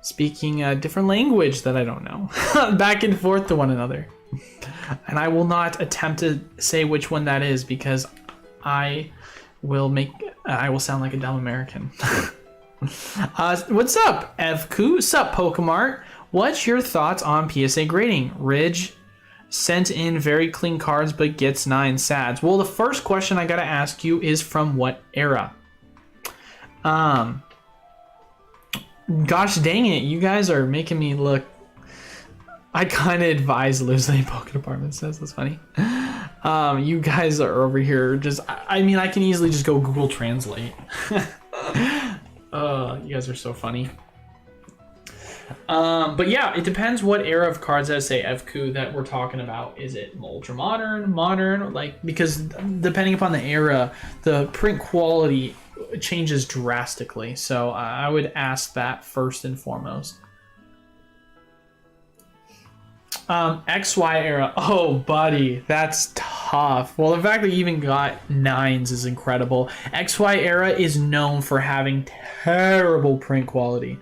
speaking a different language that I don't know. Back and forth to one another. And I will not attempt to say which one that is, because I will sound like a dumb American. What's up, Evku? Sup, Pokemart? What's your thoughts on PSA grading? Ridge sent in very clean cards but gets 9 sads. Well, the first question I gotta ask you is from what era? Gosh dang it, you guys are making me look... I kind of advise losing the Poke Department says. That's funny. You guys are over here just... I mean, I can easily just go Google Translate. You guys are so funny. But yeah, it depends what era of cards, I say FQ, that we're talking about. Is it ultra modern, modern? Like, because depending upon the era, the print quality changes drastically. So I would ask that first and foremost. XY era. Oh, buddy, that's tough. Well, the fact that you even got 9s is incredible. XY era is known for having terrible print quality.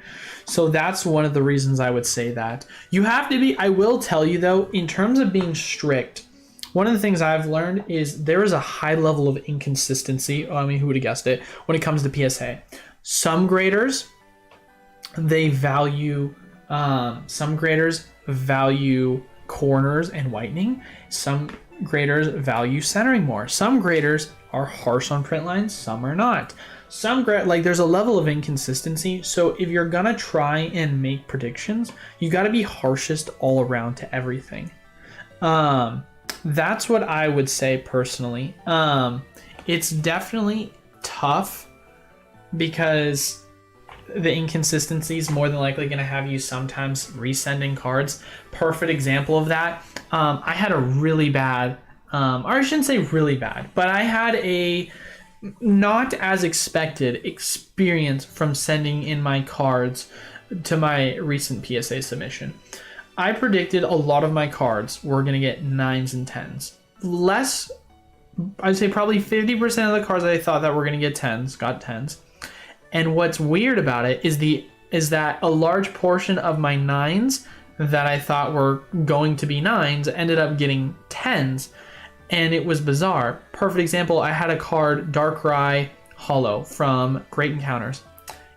So that's one of the reasons I would say that. You have to be, I will tell you though, in terms of being strict, one of the things I've learned is there is a high level of inconsistency. I mean, who would have guessed it when it comes to PSA? Some graders, they value, corners and whitening. Some graders value centering more. Some graders are harsh on print lines, some are not. There's a level of inconsistency. So if you're gonna try and make predictions, you got to be harshest all around to everything. That's what I would say personally. It's definitely tough because the inconsistency is more than likely going to have you sometimes resending cards. Perfect example of that. I had a really bad, or I shouldn't say really bad, but I had a not as expected experience from sending in my cards to my recent PSA submission. I predicted a lot of my cards were going to get 9s and 10s. Less, I'd say probably 50% of the cards that I thought that were going to get 10s got 10s. And what's weird about it is that a large portion of my 9s that I thought were going to be 9s ended up getting 10s. And it was bizarre. Perfect example, I had a card, Darkrai Hollow from Great Encounters.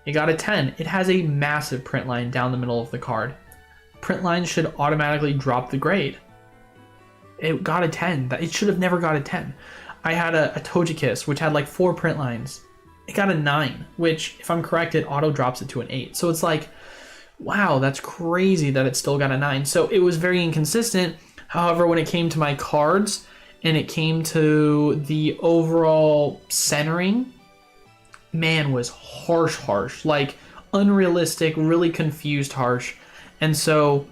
It got a 10. It has a massive print line down the middle of the card. Print lines should automatically drop the grade. It got a 10. It should have never got a 10. I had a Togekiss, which had like 4 print lines. It got a 9, which, if I'm correct, it auto drops it to an 8. So it's like, wow, that's crazy that it still got a 9. So it was very inconsistent. However, when it came to my cards and it came to the overall centering, man, was harsh, like unrealistic, really confused harsh. And so,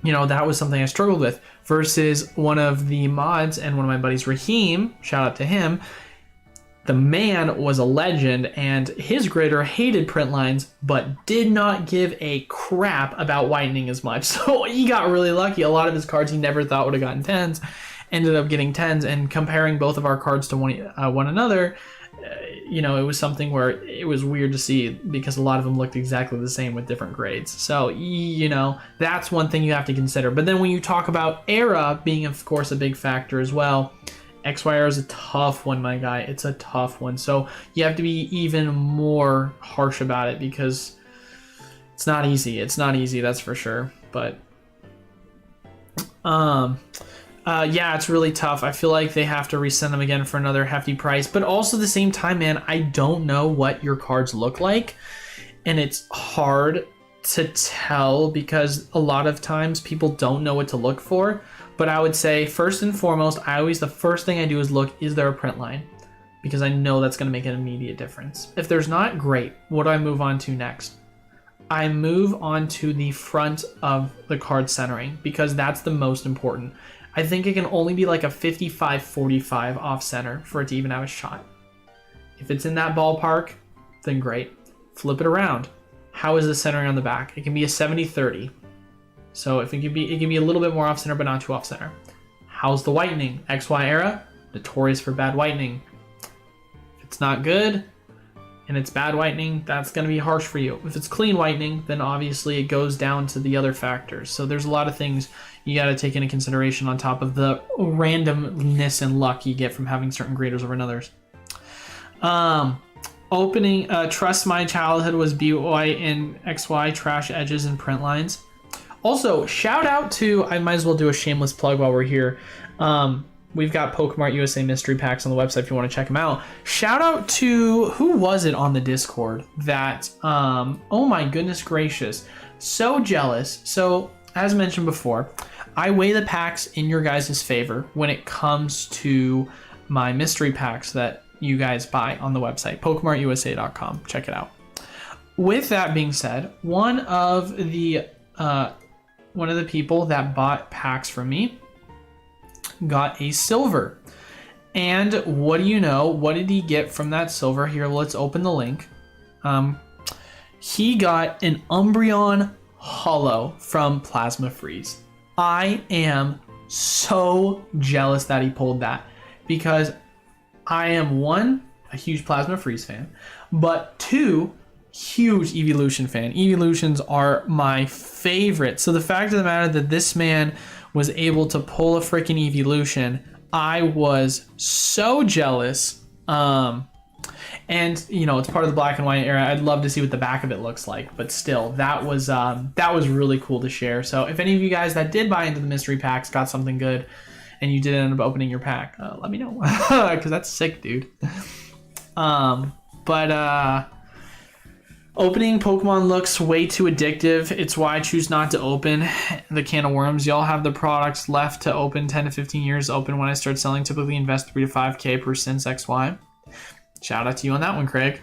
that was something I struggled with versus one of the mods and one of my buddies, Raheem, shout out to him. The man was a legend, and his grader hated print lines, but did not give a crap about whitening as much. So he got really lucky. A lot of his cards he never thought would have gotten 10s, ended up getting 10s, and comparing both of our cards to one another, it was something where it was weird to see because a lot of them looked exactly the same with different grades. So, that's one thing you have to consider. But then when you talk about era being, of course, a big factor as well, XYR is a tough one, my guy. It's a tough one. So you have to be even more harsh about it because it's not easy. It's not easy, that's for sure. But yeah, it's really tough. I feel like they have to resend them again for another hefty price. But also at the same time, man, I don't know what your cards look like. And it's hard to tell because a lot of times people don't know what to look for. But I would say first and foremost, the first thing I do is look, is there a print line? Because I know that's going to make an immediate difference. If there's not, great. What do I move on to next? I move on to the front of the card centering because that's the most important. I think it can only be like a 55-45 off center for it to even have a shot. If it's in that ballpark, then great. Flip it around. How is the centering on the back? It can be a 70-30. So if it can be a little bit more off center, but not too off center. How's the whitening? XY era, notorious for bad whitening. If it's not good and it's bad whitening, that's going to be harsh for you. If it's clean whitening, then obviously it goes down to the other factors. So there's a lot of things you got to take into consideration on top of the randomness and luck you get from having certain graders over others. Opening, Trust My Childhood was BY and XY, trash edges and print lines. Also, shout out to, I might as well do a shameless plug while we're here. We've got Pokemon USA mystery packs on the website if you want to check them out. Shout out to, who was it on the Discord that, oh my goodness gracious, so jealous. So, as mentioned before, I weigh the packs in your guys' favor when it comes to my mystery packs that you guys buy on the website, PokemonUSA.com. Check it out. with that being said, one of the people that bought packs from me got a silver. And what do you know? What did he get from that silver? Here, let's open the link. He got an Umbreon Holo from Plasma Freeze. I am so jealous that he pulled that, because I am, one, a huge Plasma Freeze fan, but two, huge Evolution fan. Evolutions are my favorite. So the fact of the matter that this man was able to pull a freaking Evolution, I was so jealous. And you know, it's part of the black and white era. I'd love to see what the back of it looks like, but still, that was really cool to share. So if any of you guys that did buy into the mystery packs got something good and you did end up opening your pack, let me know, because that's sick, dude. Opening Pokemon looks way too addictive. It's why I choose not to open the can of worms. Y'all have the products left to open 10 to 15 years open. When I start selling, typically invest 3 to 5K per since XY. Shout out to you on that one, Craig.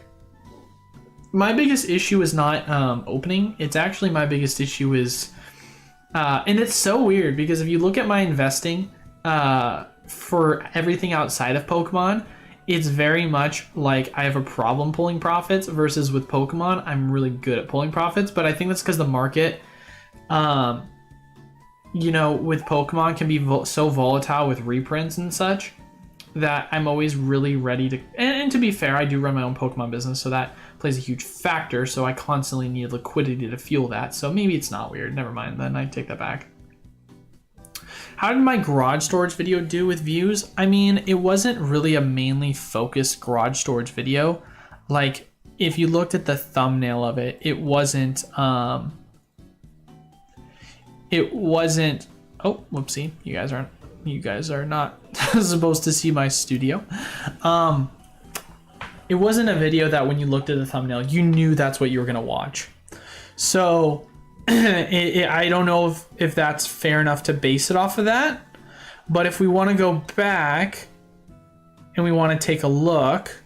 My biggest issue is not opening. It's actually my biggest issue is, and it's so weird because if you look at my investing for everything outside of Pokemon, it's very much like I have a problem pulling profits, versus with Pokemon, I'm really good at pulling profits. But I think that's because the market, you know, with Pokemon can be so volatile with reprints and such, that I'm always really ready to, and to be fair, I do run my own Pokemon business, so that plays a huge factor, so I constantly need liquidity to fuel that. So maybe it's not weird. Never mind, then I take that back. How did my garage storage video do with views? I mean, it wasn't really a mainly focused garage storage video. Like, if you looked at the thumbnail of it, it wasn't, oh, whoopsie, you guys are not supposed to see my studio. It wasn't a video that when you looked at the thumbnail, you knew that's what you were gonna watch. So I don't know if that's fair enough to base it off of that, but if we want to go back and we want to take a look,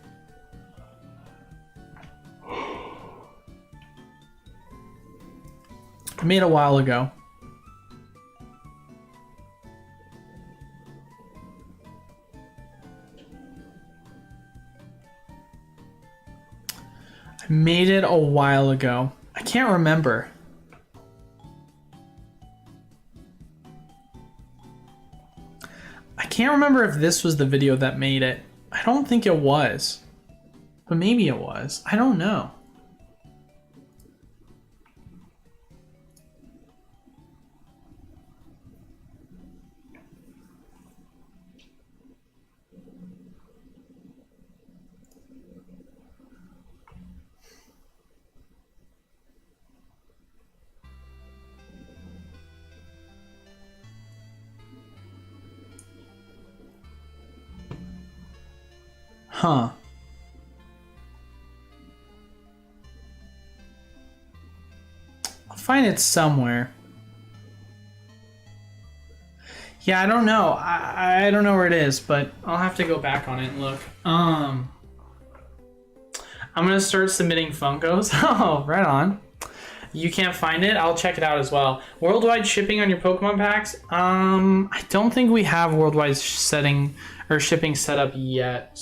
I made a while ago. I made it a while ago. I can't remember. I can't remember if this was the video that made it. I don't think it was, but maybe it was. I don't know. Huh. I'll find it somewhere. Yeah, I don't know. I don't know where it is, but I'll have to go back on it and look. I'm gonna start submitting Funkos. Oh, right on. You can't find it? I'll check it out as well. Worldwide shipping on your Pokemon packs? I don't think we have worldwide shipping set up yet.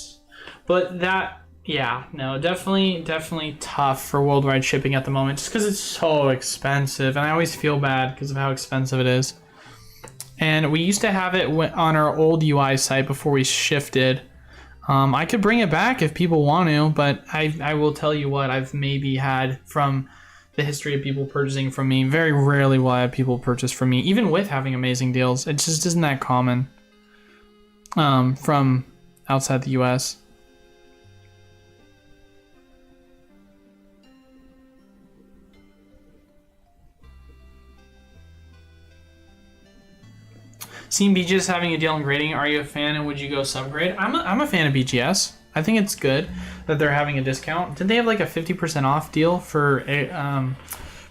But that, yeah, no, definitely tough for worldwide shipping at the moment, just because it's so expensive, and I always feel bad because of how expensive it is. And we used to have it on our old UI site before we shifted. I could bring it back if people want to, but I will tell you what, I've maybe had, from the history of people purchasing from me, very rarely will I have people purchase from me, even with having amazing deals. It just isn't that common from outside the US. Seen BGS having a deal on grading. Are you a fan, and would you go subgrade? I'm a fan of BGS. I think it's good that they're having a discount. Did they have like a 50% off deal for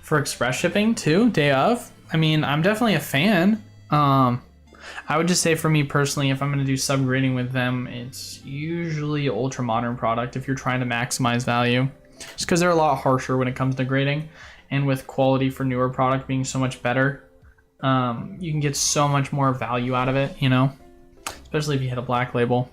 express shipping too, day of? I mean, I'm definitely a fan. I would just say for me personally, if I'm going to do subgrading with them, it's usually ultra modern product if you're trying to maximize value. just because they're a lot harsher when it comes to grading, and with quality for newer product being so much better, you can get so much more value out of it, you know, especially if you hit a black label.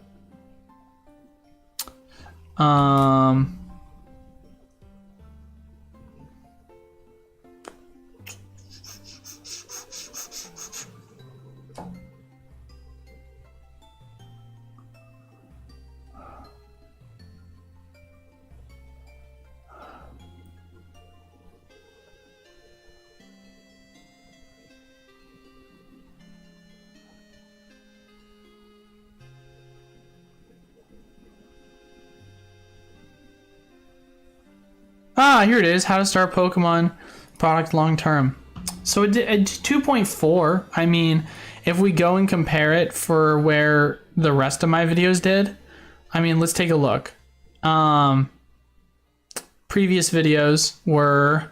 Ah, here it is. How to start Pokemon product long term. So it 2.4. I mean, if we go and compare it for where the rest of my videos did, I mean, let's take a look. Previous videos were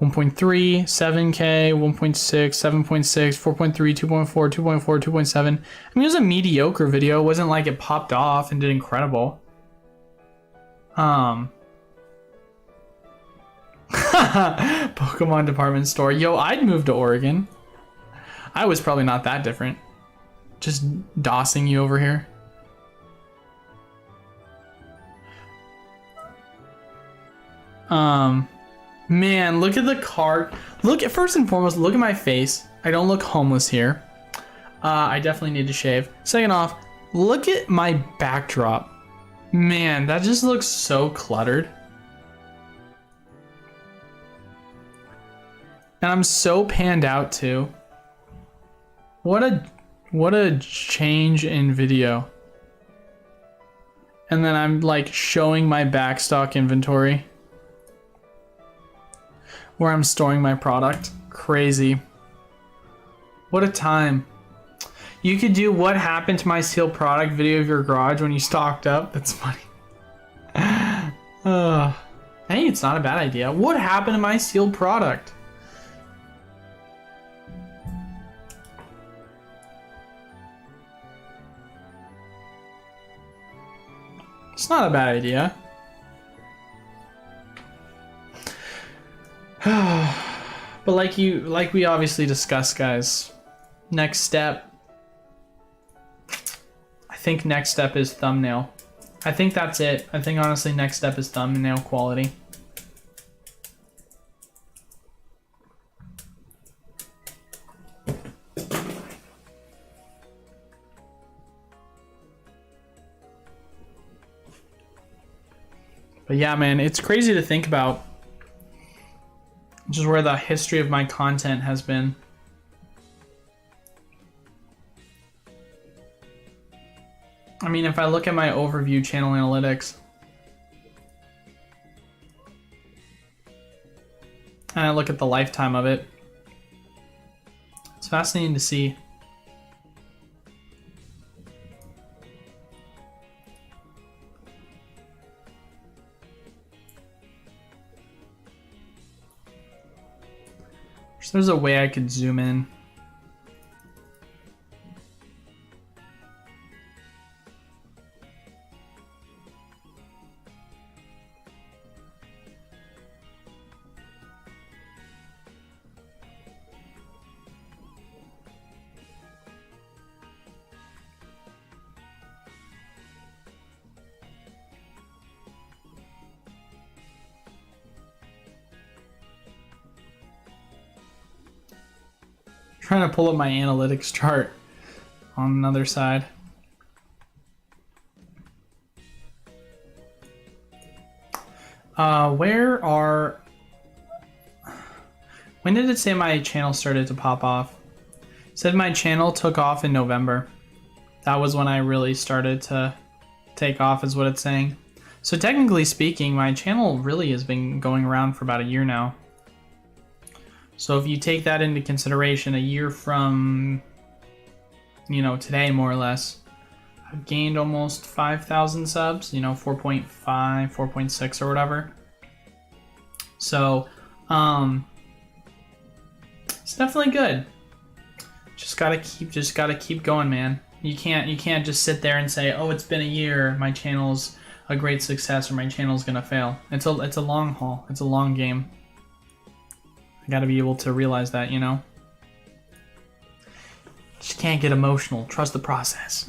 1.3, 7K, 1.6, 7.6, 4.3, 2.4, 2.4, 2.7. I mean, it was a mediocre video. It wasn't like it popped off and did incredible. Pokemon department store. Yo, I'd move to Oregon. I was probably not that different. Just dossing you over here. Man, look at the card. Look at, first and foremost, look at my face. I don't look homeless here. I definitely need to shave. Second off, look at my backdrop. Man, that just looks so cluttered. And I'm so panned out too. What a change in video. And then I'm like showing my backstock inventory where I'm storing my product. Crazy. What a time. You could do what happened to my sealed product video of your garage when you stocked up. That's funny. Hey, it's not a bad idea. What happened to my sealed product? It's not a bad idea. But like we obviously discussed, guys, next step, I think next step is thumbnail. I think that's it. I think honestly next step is thumbnail quality. But yeah, man, it's crazy to think about just where the history of my content has been. I mean, if I look at my overview channel analytics, and I look at the lifetime of it, it's fascinating to see. There's a way I could zoom in. Trying to pull up my analytics chart on another side. When did it say my channel started to pop off? It said my channel took off in November. That was when I really started to take off, is what it's saying. So technically speaking, my channel really has been going around for about a year now. So if you take that into consideration, a year from, you know, today, more or less, I've gained almost 5,000 subs, you know, 4.5, 4.6 or whatever. So, it's definitely good. Just gotta keep going, man. You can't just sit there and say, oh, it's been a year, my channel's a great success or my channel's gonna fail. It's a long haul. It's a long game. I gotta be able to realize that, you know? Just can't get emotional. Trust the process.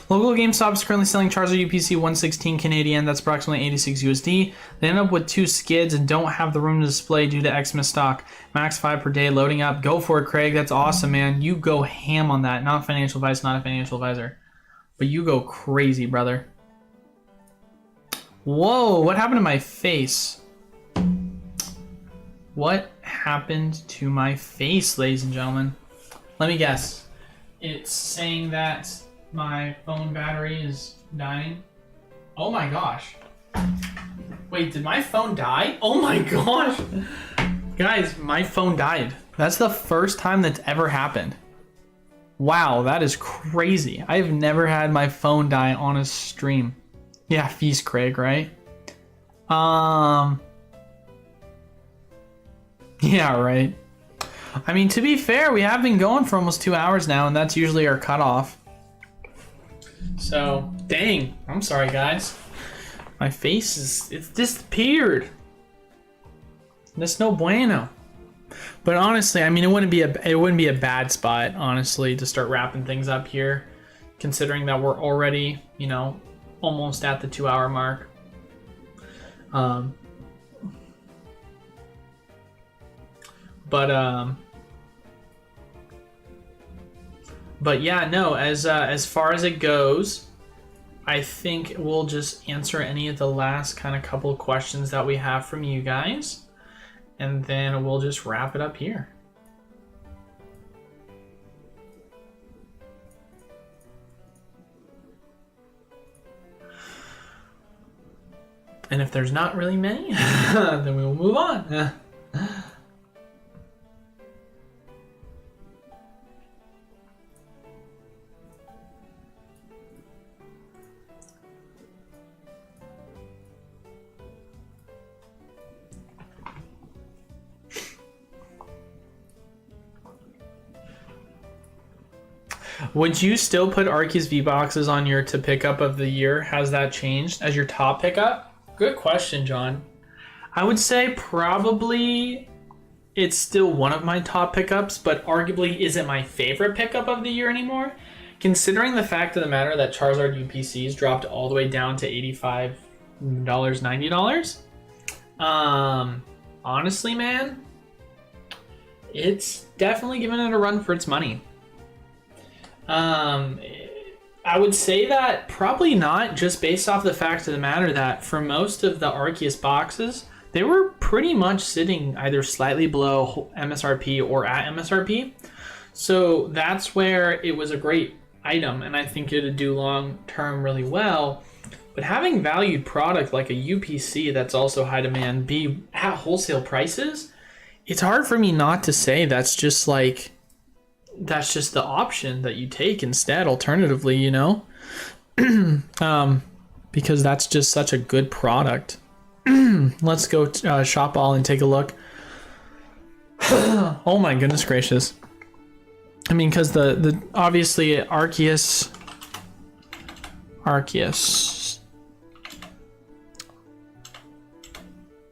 Local GameStop is currently selling Charizard UPC 116 Canadian. That's approximately 86 USD. They end up with 2 skids and don't have the room to display due to Xmas stock. Max 5 per day loading up. Go for it, Craig. That's awesome, man. You go ham on that. Not financial advice, not a financial advisor. But you go crazy, brother. Whoa, what happened to my face? What happened to my face, ladies and gentlemen? Let me guess. It's saying that my phone battery is dying. Oh my gosh. Wait, did my phone die? Oh my gosh. Guys, my phone died. That's the first time that's ever happened. Wow, that is crazy. I've never had my phone die on a stream. Yeah, Feast Craig, right? Yeah, right. I mean, to be fair, we have been going for almost 2 hours now, and that's usually our cutoff. So, dang. I'm sorry, guys. My face it's disappeared. That's no bueno. But honestly, I mean, it wouldn't be a bad spot, honestly, to start wrapping things up here, considering that we're already, you know, almost at the 2 hour mark. But yeah, no, as far as it goes, I think we'll just answer any of the last kind of couple of questions that we have from you guys, and then we'll just wrap it up here. And if there's not really many, then we will move on. Would you still put Arceus V-Boxes on your to pickup of the year? Has that changed as your top pickup? Good question, John. I would say probably it's still one of my top pickups, but arguably isn't my favorite pickup of the year anymore. Considering the fact of the matter that Charizard UPCs dropped all the way down to $85, $90. Honestly, man, it's definitely giving it a run for its money. I would say that probably not, just based off the fact of the matter that for most of the Arceus boxes, they were pretty much sitting either slightly below MSRP or at MSRP. So that's where it was a great item, and I think it'd do long term really well. But having valued product like a UPC that's also high demand be at wholesale prices, it's hard for me not to say that's just the option that you take instead, alternatively, you know? Because that's just such a good product. Let's go shop all and take a look. Oh my goodness gracious. I mean, because the obviously Arceus.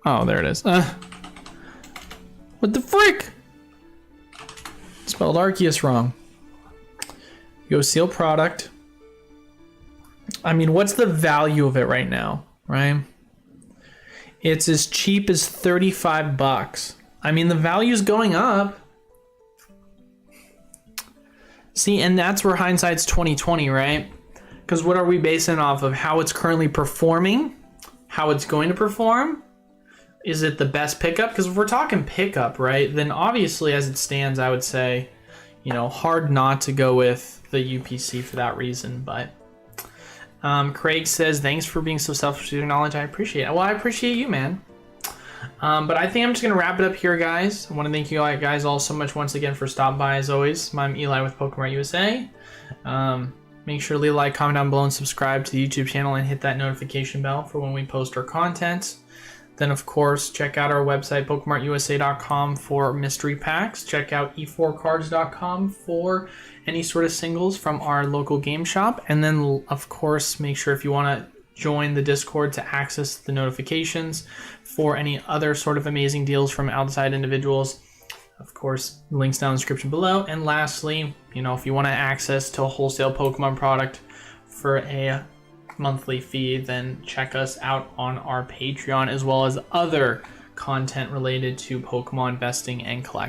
Oh, there it is. What the frick? Spelled Arceus wrong. Go seal product. I mean, what's the value of it right now, right? It's as cheap as $35. I mean, the value's going up. See, and that's where hindsight's 2020, right? Because what are we basing off of? How it's currently performing? How it's going to perform? Is it the best pickup? Because if we're talking pickup, right, then obviously as it stands, I would say, you know, hard not to go with the UPC for that reason. But Craig says, thanks for being so selfish with your knowledge. I appreciate it. Well, I appreciate you, man. But I think I'm just going to wrap it up here, guys. I want to thank you guys all so much once again for stopping by, as always. I'm Eli with Pokémon USA. Make sure to leave a like, comment down below, and subscribe to the YouTube channel, and hit that notification bell for when we post our content. Then, of course, check out our website, PokemartUSA.com, for mystery packs. Check out e4cards.com for any sort of singles from our local game shop. And then, of course, make sure if you want to join the Discord to access the notifications for any other sort of amazing deals from outside individuals. Of course, links down in the description below. And lastly, if you want to access to a wholesale Pokemon product for a monthly fee, then check us out on our Patreon, as well as other content related to Pokemon investing and collecting.